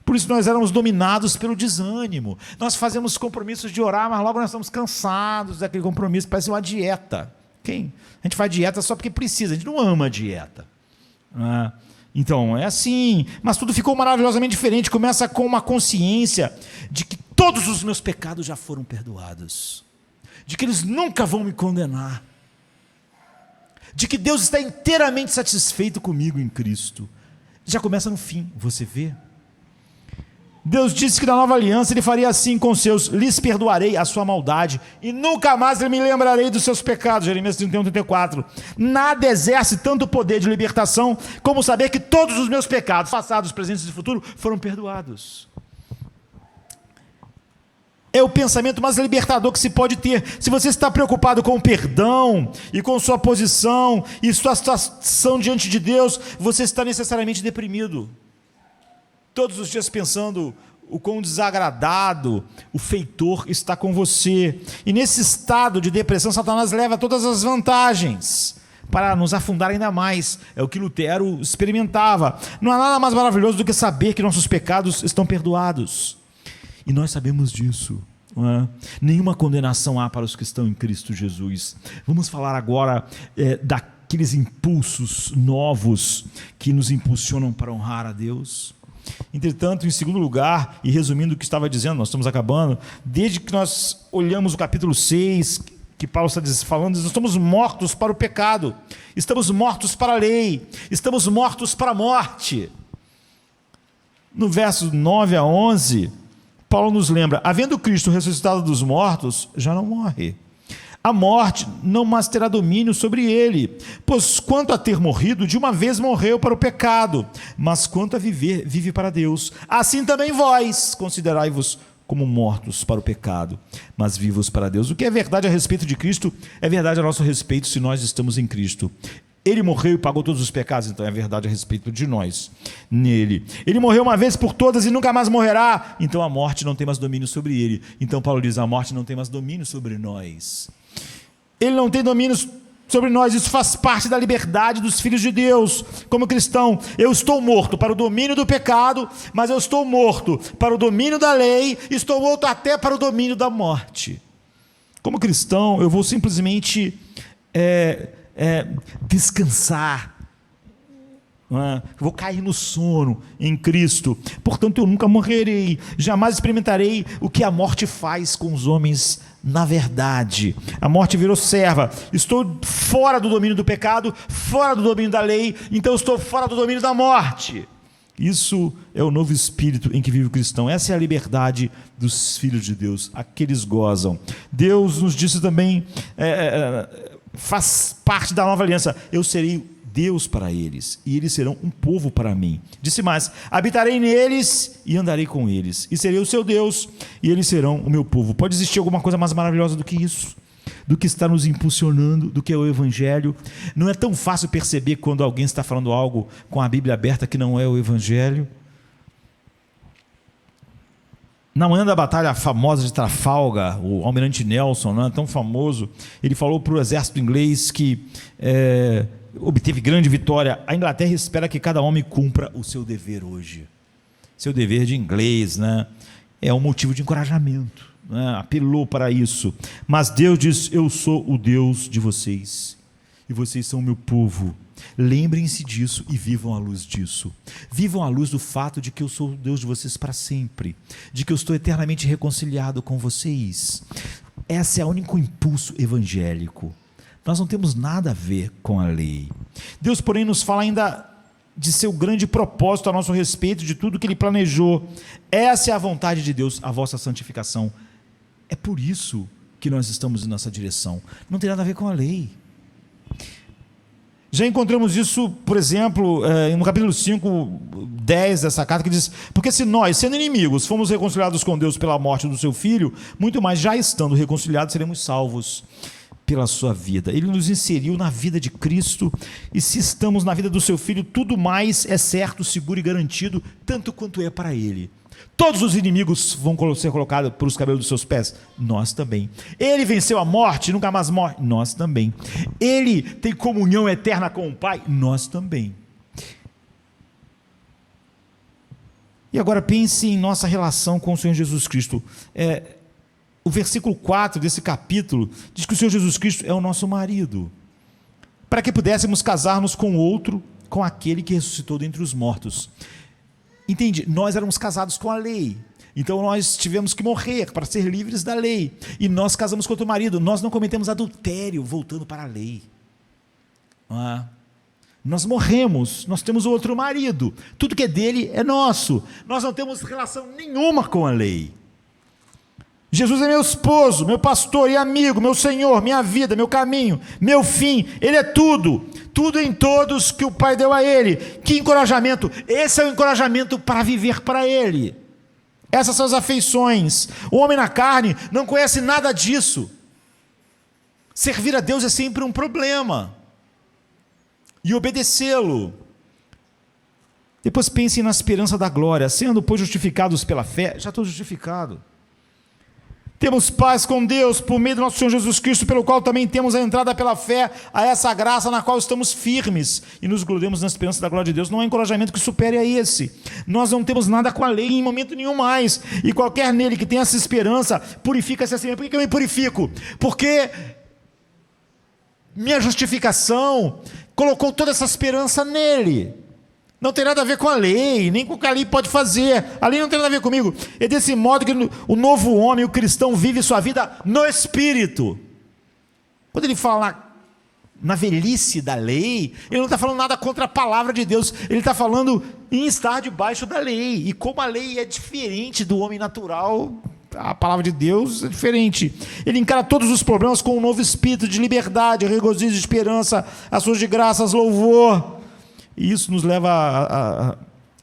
Por isso nós éramos dominados pelo desânimo. Nós fazemos compromissos de orar, mas logo nós estamos cansados daquele compromisso. Parece uma dieta. A gente faz dieta só porque precisa, a gente não ama a dieta. Então é assim. Mas tudo ficou maravilhosamente diferente. Começa com uma consciência de que todos os meus pecados já foram perdoados, de que eles nunca vão me condenar, de que Deus está inteiramente satisfeito comigo em Cristo. Já começa no fim, você vê? Deus disse que na nova aliança Ele faria assim com os seus: lhes perdoarei a sua maldade e nunca mais me lembrarei dos seus pecados. Jeremias 31:34. Nada exerce tanto poder de libertação como saber que todos os meus pecados, passados, presentes e futuros, foram perdoados. É o pensamento mais libertador que se pode ter. Se você está preocupado com o perdão e com sua posição e sua situação diante de Deus, você está necessariamente deprimido. Todos os dias pensando o quão desagradado o feitor está com você. E nesse estado de depressão, Satanás leva todas as vantagens para nos afundar ainda mais. É o que Lutero experimentava. Não há nada mais maravilhoso do que saber que nossos pecados estão perdoados. E nós sabemos disso. Não é? Nenhuma condenação há para os que estão em Cristo Jesus. Vamos falar agora daqueles impulsos novos que nos impulsionam para honrar a Deus. Entretanto, em segundo lugar, e resumindo o que estava dizendo, nós estamos acabando, desde que nós olhamos o capítulo 6, que Paulo está falando, nós estamos mortos para o pecado, estamos mortos para a lei, estamos mortos para a morte. No verso 9 a 11, Paulo nos lembra: havendo Cristo ressuscitado dos mortos, já não morre. A morte não mais terá domínio sobre ele, pois quanto a ter morrido, de uma vez morreu para o pecado, mas quanto a viver, vive para Deus. Assim também vós, considerai-vos como mortos para o pecado, mas vivos para Deus. O que é verdade a respeito de Cristo, é verdade a nosso respeito se nós estamos em Cristo. Ele morreu e pagou todos os pecados, então é verdade a respeito de nós, nele. Ele morreu uma vez por todas e nunca mais morrerá, então a morte não tem mais domínio sobre ele. Então Paulo diz: a morte não tem mais domínio sobre nós. Ele não tem domínio sobre nós, isso faz parte da liberdade dos filhos de Deus. Como cristão, eu estou morto para o domínio do pecado, mas eu estou morto para o domínio da lei, estou morto até para o domínio da morte. Como cristão, eu vou simplesmente descansar, vou cair no sono em Cristo, portanto eu nunca morrerei, jamais experimentarei o que a morte faz com os homens. Na verdade, a morte virou serva, estou fora do domínio do pecado, fora do domínio da lei, então estou fora do domínio da morte. Isso é o novo espírito em que vive o cristão, essa é a liberdade dos filhos de Deus, aqueles gozam. Deus nos disse também, faz parte da nova aliança: eu serei Deus para eles, e eles serão um povo para mim. Disse mais: habitarei neles e andarei com eles, e serei o seu Deus, e eles serão o meu povo. Pode existir alguma coisa mais maravilhosa do que isso? Do que está nos impulsionando, do que é o Evangelho? Não é tão fácil perceber quando alguém está falando algo com a Bíblia aberta que não é o Evangelho? Na manhã da batalha famosa de Trafalgar, o almirante Nelson, não é tão famoso, ele falou para o exército inglês que obteve grande vitória: a Inglaterra espera que cada homem cumpra o seu dever hoje. Seu dever de inglês, né? É um motivo de encorajamento, né? Apelou para isso. Mas Deus diz: eu sou o Deus de vocês, e vocês são o meu povo. Lembrem-se disso e vivam à luz disso. Vivam à luz do fato de que eu sou o Deus de vocês para sempre, de que eu estou eternamente reconciliado com vocês. Esse é o único impulso evangélico. Nós não temos nada a ver com a lei. Deus, porém, nos fala ainda de seu grande propósito a nosso respeito, de tudo que Ele planejou. Essa é a vontade de Deus, a vossa santificação. É por isso que nós estamos nessa direção. Não tem nada a ver com a lei. Já encontramos isso, por exemplo, no capítulo 5, 10 dessa carta, que diz: porque se nós, sendo inimigos, fomos reconciliados com Deus pela morte do seu Filho, muito mais, já estando reconciliados, seremos salvos pela sua vida. Ele nos inseriu na vida de Cristo, e se estamos na vida do seu Filho, tudo mais é certo, seguro e garantido, tanto quanto é para Ele. Todos os inimigos vão ser colocados pelos cabelos dos seus pés, nós também. Ele venceu a morte, nunca mais morre, nós também. Ele tem comunhão eterna com o Pai, nós também. E agora pense em nossa relação com o Senhor Jesus Cristo. O versículo 4 desse capítulo diz que o Senhor Jesus Cristo é o nosso marido, para que pudéssemos casar-nos com outro, com aquele que ressuscitou dentre os mortos. Entende? Nós éramos casados com a lei, então nós tivemos que morrer para ser livres da lei, e nós casamos com outro marido. Nós não cometemos adultério voltando para a lei, nós morremos, nós temos outro marido, tudo que é dele é nosso, nós não temos relação nenhuma com a lei. Jesus é meu esposo, meu pastor e amigo, meu Senhor, minha vida, meu caminho, meu fim. Ele é tudo, tudo em todos que o Pai deu a Ele. Que encorajamento! Esse é o encorajamento para viver para Ele. Essas são as afeições. O homem na carne não conhece nada disso. Servir a Deus é sempre um problema, e obedecê-lo. Depois pensem na esperança da glória. Sendo, pois, justificados pela fé, já estou justificado. Temos paz com Deus por meio do nosso Senhor Jesus Cristo, pelo qual também temos a entrada pela fé a essa graça na qual estamos firmes e nos gloriamos na esperança da glória de Deus. Não há encorajamento que supere a esse. Nós não temos nada com a lei em momento nenhum mais, e qualquer nele que tenha essa esperança purifica-se assim. Por que eu me purifico? Porque minha justificação colocou toda essa esperança nele. Não tem nada a ver com a lei, nem com o que a lei pode fazer. A lei não tem nada a ver comigo. É desse modo que o novo homem, o cristão, vive sua vida no Espírito. Quando ele fala na velhice da lei, ele não está falando nada contra a palavra de Deus, ele está falando em estar debaixo da lei, e como a lei é diferente do homem natural, a palavra de Deus é diferente. Ele encara todos os problemas com um novo espírito de liberdade, regozijo, esperança, ações de graças, louvor, e isso nos leva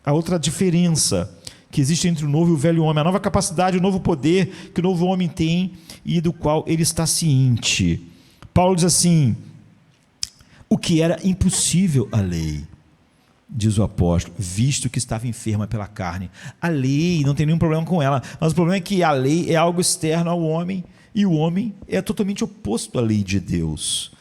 a outra diferença que existe entre o novo e o velho homem, a nova capacidade, o novo poder que o novo homem tem e do qual ele está ciente. Paulo diz assim: o que era impossível à lei, diz o apóstolo, visto que estava enferma pela carne. A lei, não tem nenhum problema com ela, mas o problema é que a lei é algo externo ao homem, e o homem é totalmente oposto à lei de Deus.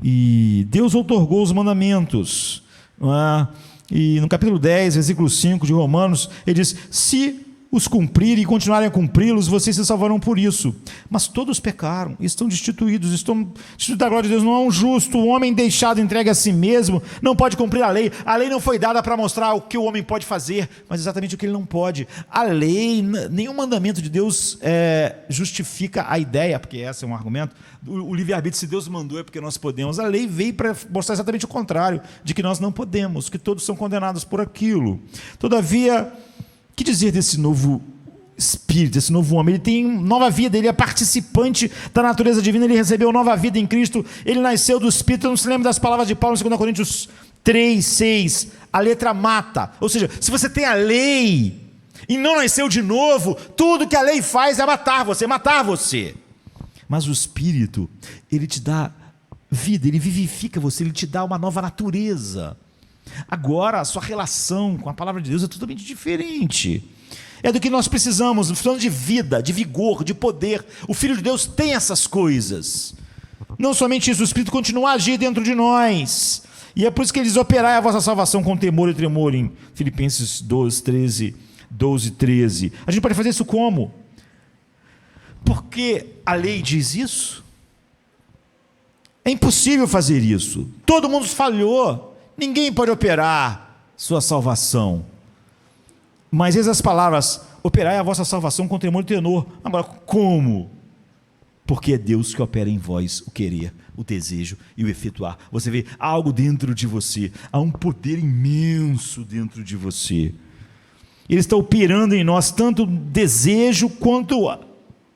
E Deus outorgou os mandamentos, não é? E no capítulo 10, versículo 5 de Romanos, ele diz: se os cumprirem e continuarem a cumpri-los, vocês se salvarão por isso. Mas todos pecaram, estão destituídos, estão destituídos da glória de Deus. Não há um justo, o homem deixado entregue a si mesmo, não pode cumprir a lei. A lei não foi dada para mostrar o que o homem pode fazer, mas exatamente o que ele não pode. A lei, nenhum mandamento de Deus justifica a ideia, porque esse é um argumento, o livre-arbítrio, se Deus mandou é porque nós podemos. A lei veio para mostrar exatamente o contrário, de que nós não podemos, que todos são condenados por aquilo. Todavia, o que dizer desse novo espírito, desse novo homem? Ele tem nova vida, ele é participante da natureza divina, ele recebeu nova vida em Cristo, ele nasceu do Espírito. Não se lembra das palavras de Paulo em 2 Coríntios 3, 6, a letra mata. Ou seja, se você tem a lei e não nasceu de novo, tudo que a lei faz é matar você. Mas o Espírito, ele te dá vida, ele vivifica você, ele te dá uma nova natureza. Agora a sua relação com a palavra de Deus é totalmente diferente. É do que nós precisamos, falando de vida, de vigor, de poder. O Filho de Deus tem essas coisas. Não somente isso, o Espírito continua a agir dentro de nós. E é por isso que ele diz: operai a vossa salvação com temor e tremor, em Filipenses 12, 13. A gente pode fazer isso como? Porque a lei diz isso? É impossível fazer isso. Todo mundo falhou. Ninguém pode operar sua salvação. Mas essas palavras: operai a vossa salvação com temor e temor. Agora, como? Porque é Deus que opera em vós o querer, o desejo e o efetuar. Você vê algo dentro de você, há um poder imenso dentro de você. Ele está operando em nós tanto o desejo quanto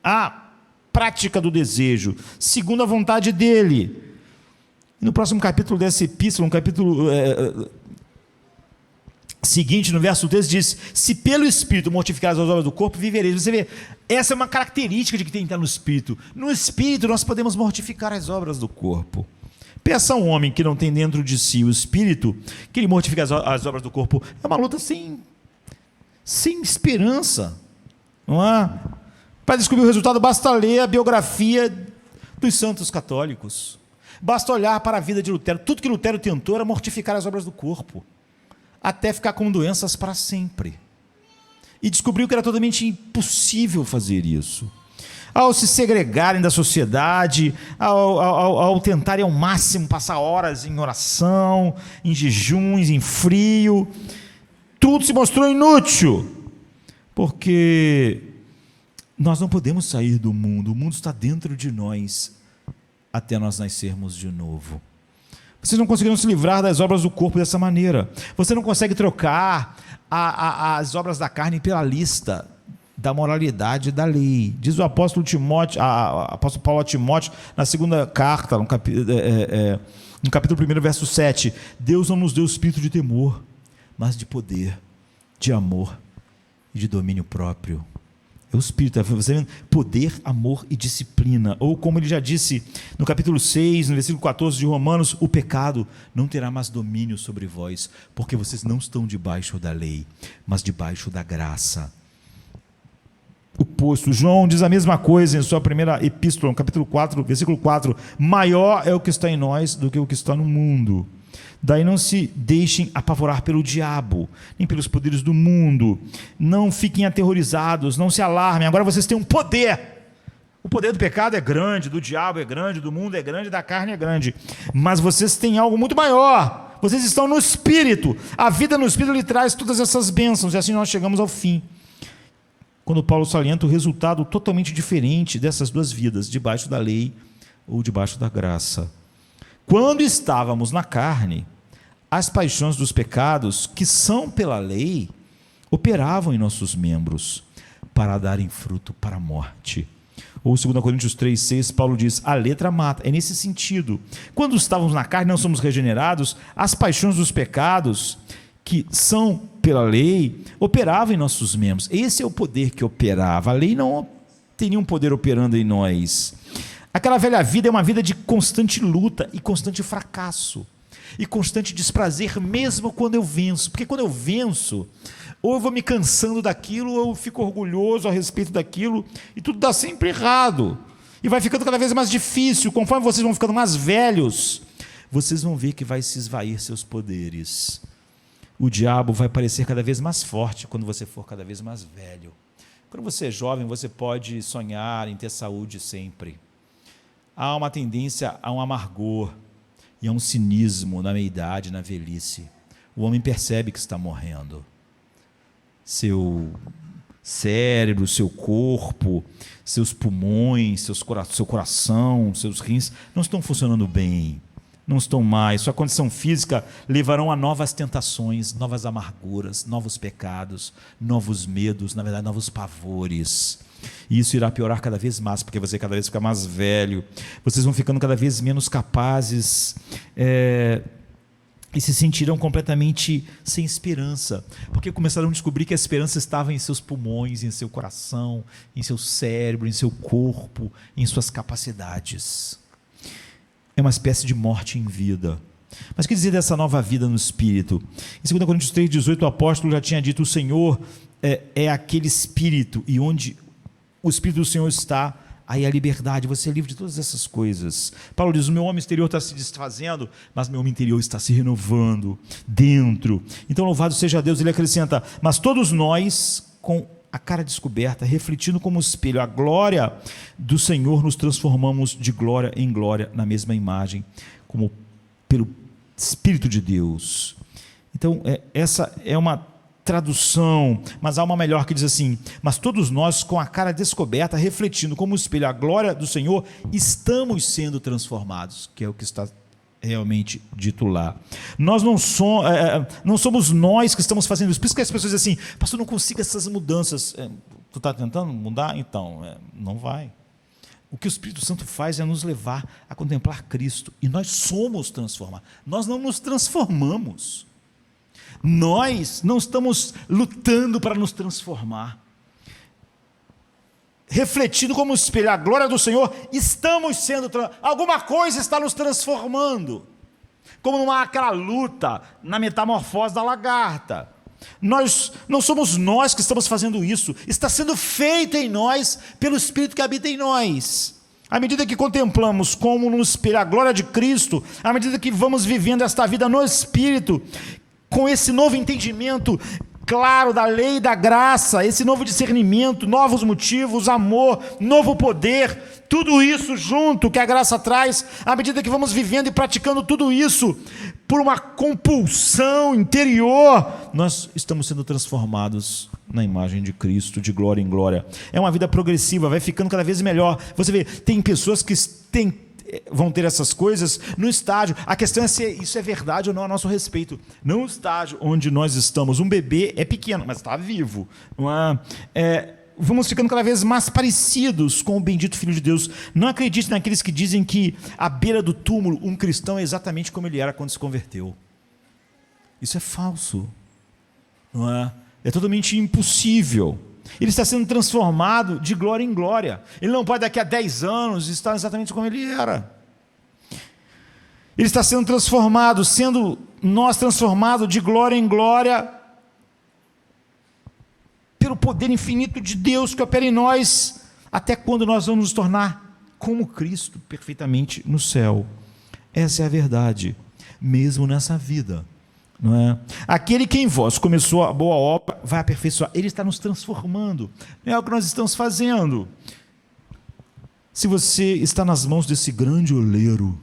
a prática do desejo, segundo a vontade dele. No próximo capítulo dessa epístola, no capítulo seguinte, no verso 13, diz: se pelo Espírito mortificares as obras do corpo, vivereis. Você vê, essa é uma característica de que tem que estar no Espírito. No Espírito nós podemos mortificar as obras do corpo. Peça a um homem que não tem dentro de si o Espírito, que ele mortifique as obras do corpo. É uma luta sem esperança, não é? Para descobrir o resultado, basta ler a biografia dos santos católicos. Basta olhar para a vida de Lutero. Tudo que Lutero tentou era mortificar as obras do corpo, até ficar com doenças para sempre. E descobriu que era totalmente impossível fazer isso. Ao se segregarem da sociedade, ao tentarem ao máximo passar horas em oração, em jejuns, em frio, tudo se mostrou inútil, porque nós não podemos sair do mundo, o mundo está dentro de nós, até nós nascermos de novo. Vocês não conseguiram se livrar das obras do corpo dessa maneira. Você não consegue trocar as obras da carne pela lista da moralidade da lei. Diz o apóstolo apóstolo Paulo a Timóteo, na segunda carta, no capítulo 1, verso 7, Deus não nos deu espírito de temor, mas de poder, de amor e de domínio próprio. É o Espírito, você vê, poder, amor e disciplina. Ou como ele já disse no capítulo 6, no versículo 14 de Romanos: o pecado não terá mais domínio sobre vós, porque vocês não estão debaixo da lei, mas debaixo da graça. O posto, João diz a mesma coisa em sua primeira epístola, no capítulo 4, versículo 4: maior é o que está em nós do que o que está no mundo. Daí não se deixem apavorar pelo diabo, nem pelos poderes do mundo. Não fiquem aterrorizados, não se alarmem. Agora vocês têm um poder. O poder do pecado é grande, do diabo é grande, do mundo é grande, da carne é grande. Mas vocês têm algo muito maior. Vocês estão no Espírito. A vida no Espírito lhe traz todas essas bênçãos. E assim nós chegamos ao fim. Quando Paulo salienta o resultado totalmente diferente dessas duas vidas, debaixo da lei ou debaixo da graça. Quando estávamos na carne, as paixões dos pecados, que são pela lei, operavam em nossos membros, para darem fruto para a morte. Ou 2 Coríntios 3,6, Paulo diz, a letra mata. É nesse sentido. Quando estávamos na carne, não somos regenerados, as paixões dos pecados, que são pela lei, operavam em nossos membros. Esse é o poder que operava. A lei não teria um poder operando em nós. Aquela velha vida é uma vida de constante luta e constante fracasso. E constante desprazer, mesmo quando eu venço. Porque quando eu venço, ou eu vou me cansando daquilo, ou eu fico orgulhoso a respeito daquilo, e tudo dá sempre errado. E vai ficando cada vez mais difícil. Conforme vocês vão ficando mais velhos, vocês vão ver que vai se esvair seus poderes. O diabo vai parecer cada vez mais forte quando você for cada vez mais velho. Quando você é jovem, você pode sonhar em ter saúde sempre. Há uma tendência a um amargor e a um cinismo na meia-idade, na velhice. O homem percebe que está morrendo. Seu cérebro, seu corpo, seus pulmões, seu coração, seus rins não estão funcionando bem. Não estão mais, sua condição física levarão a novas tentações, novas amarguras, novos pecados, novos medos, na verdade, novos pavores. E isso irá piorar cada vez mais, porque você cada vez fica mais velho, vocês vão ficando cada vez menos capazes, e se sentirão completamente sem esperança, porque começarão a descobrir que a esperança estava em seus pulmões, em seu coração, em seu cérebro, em seu corpo, em suas capacidades. É uma espécie de morte em vida. Mas o que dizer dessa nova vida no Espírito? Em 2 Coríntios 3,18, o apóstolo já tinha dito, o Senhor é aquele Espírito, e onde o Espírito do Senhor está, aí a liberdade, você é livre de todas essas coisas. Paulo diz, o meu homem exterior está se desfazendo, mas meu homem interior está se renovando dentro. Então louvado seja Deus, ele acrescenta, mas todos nós, com a cara descoberta, refletindo como espelho a glória do Senhor, nos transformamos de glória em glória na mesma imagem, como pelo Espírito de Deus. Então, essa é uma tradução, mas há uma melhor que diz assim, mas todos nós com a cara descoberta, refletindo como espelho a glória do Senhor, estamos sendo transformados, que é o que está realmente dito lá. Nós não somos nós que estamos fazendo isso. Por isso que as pessoas dizem assim, pastor, não consigo essas mudanças. Tu está tentando mudar? Então, não vai. O que o Espírito Santo faz é nos levar a contemplar Cristo. E nós somos transformados. Nós não nos transformamos. Nós não estamos lutando para nos transformar. Refletindo como espelho a glória do Senhor, estamos sendo, alguma coisa está nos transformando, como não há aquela luta na metamorfose da lagarta. Não somos nós que estamos fazendo isso, está sendo feito em nós, pelo Espírito que habita em nós. À medida que contemplamos como no espelho a glória de Cristo, à medida que vamos vivendo esta vida no Espírito, com esse novo entendimento claro da lei e da graça, esse novo discernimento, novos motivos, amor, novo poder, tudo isso junto que a graça traz, à medida que vamos vivendo e praticando tudo isso, por uma compulsão interior, nós estamos sendo transformados na imagem de Cristo, de glória em glória. É uma vida progressiva, vai ficando cada vez melhor. Você vê, tem pessoas que vão ter essas coisas no estágio. A questão é se isso é verdade ou não a nosso respeito. No estágio onde nós estamos, um bebê é pequeno, mas está vivo. Vamos ficando cada vez mais parecidos com o bendito Filho de Deus. Não acredite naqueles que dizem que à beira do túmulo um cristão é exatamente como ele era quando se converteu. Isso é falso. Não é? É totalmente impossível. Ele está sendo transformado de glória em glória. Ele não pode daqui a 10 anos estar exatamente como ele era. Ele está sendo transformado, sendo nós transformados de glória em glória, pelo poder infinito de Deus que opera em nós, até quando nós vamos nos tornar como Cristo, perfeitamente no céu. Essa é a verdade, mesmo nessa vida. Não é? Aquele que em vós começou a boa obra vai aperfeiçoar. Ele está nos transformando. Não é o que nós estamos fazendo. Se você está nas mãos desse grande oleiro,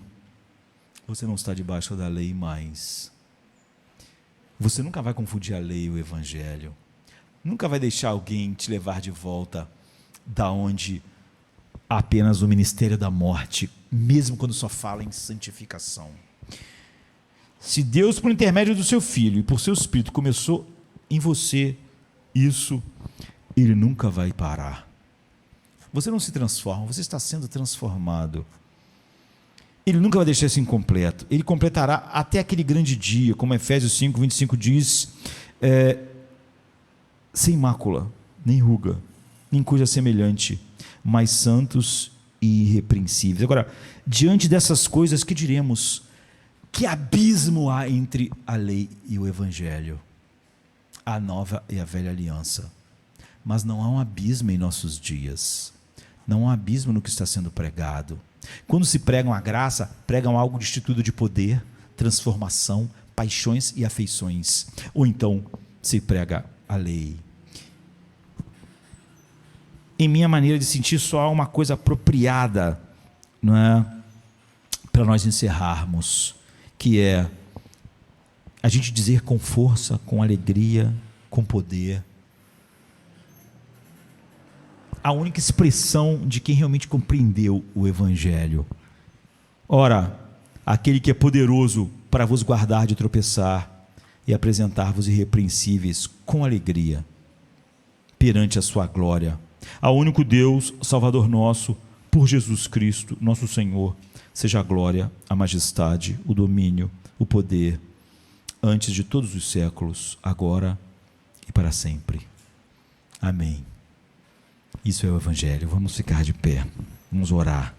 você não está debaixo da lei mais. Você nunca vai confundir a lei e o evangelho. Nunca vai deixar alguém te levar de volta da onde há apenas o ministério da morte, mesmo quando só fala em santificação. Se Deus, por intermédio do seu Filho e por seu Espírito, começou em você isso, Ele nunca vai parar. Você não se transforma, você está sendo transformado. Ele nunca vai deixar isso incompleto. Ele completará até aquele grande dia, como Efésios 5, 25 diz, sem mácula, nem ruga, nem coisa semelhante, mas santos e irrepreensíveis. Agora, diante dessas coisas, que diremos? Que abismo há entre a lei e o evangelho, a nova e a velha aliança. Mas não há um abismo em nossos dias. Não há um abismo no que está sendo pregado. Quando se pregam a graça, pregam algo destituído de poder, transformação, paixões e afeições. Ou então se prega a lei. Em minha maneira de sentir, só há uma coisa apropriada, não é, para nós encerrarmos, que é a gente dizer com força, com alegria, com poder, a única expressão de quem realmente compreendeu o evangelho. Ora, aquele que é poderoso para vos guardar de tropeçar e apresentar-vos irrepreensíveis com alegria perante a sua glória, ao único Deus, Salvador nosso, por Jesus Cristo, nosso Senhor, seja a glória, a majestade, o domínio, o poder, antes de todos os séculos, agora e para sempre. Amém. Isso é o Evangelho. Vamos ficar de pé. Vamos orar.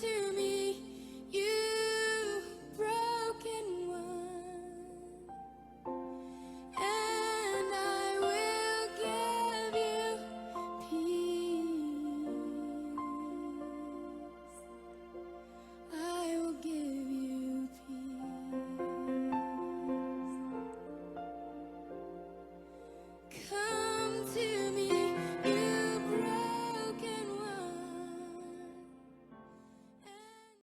To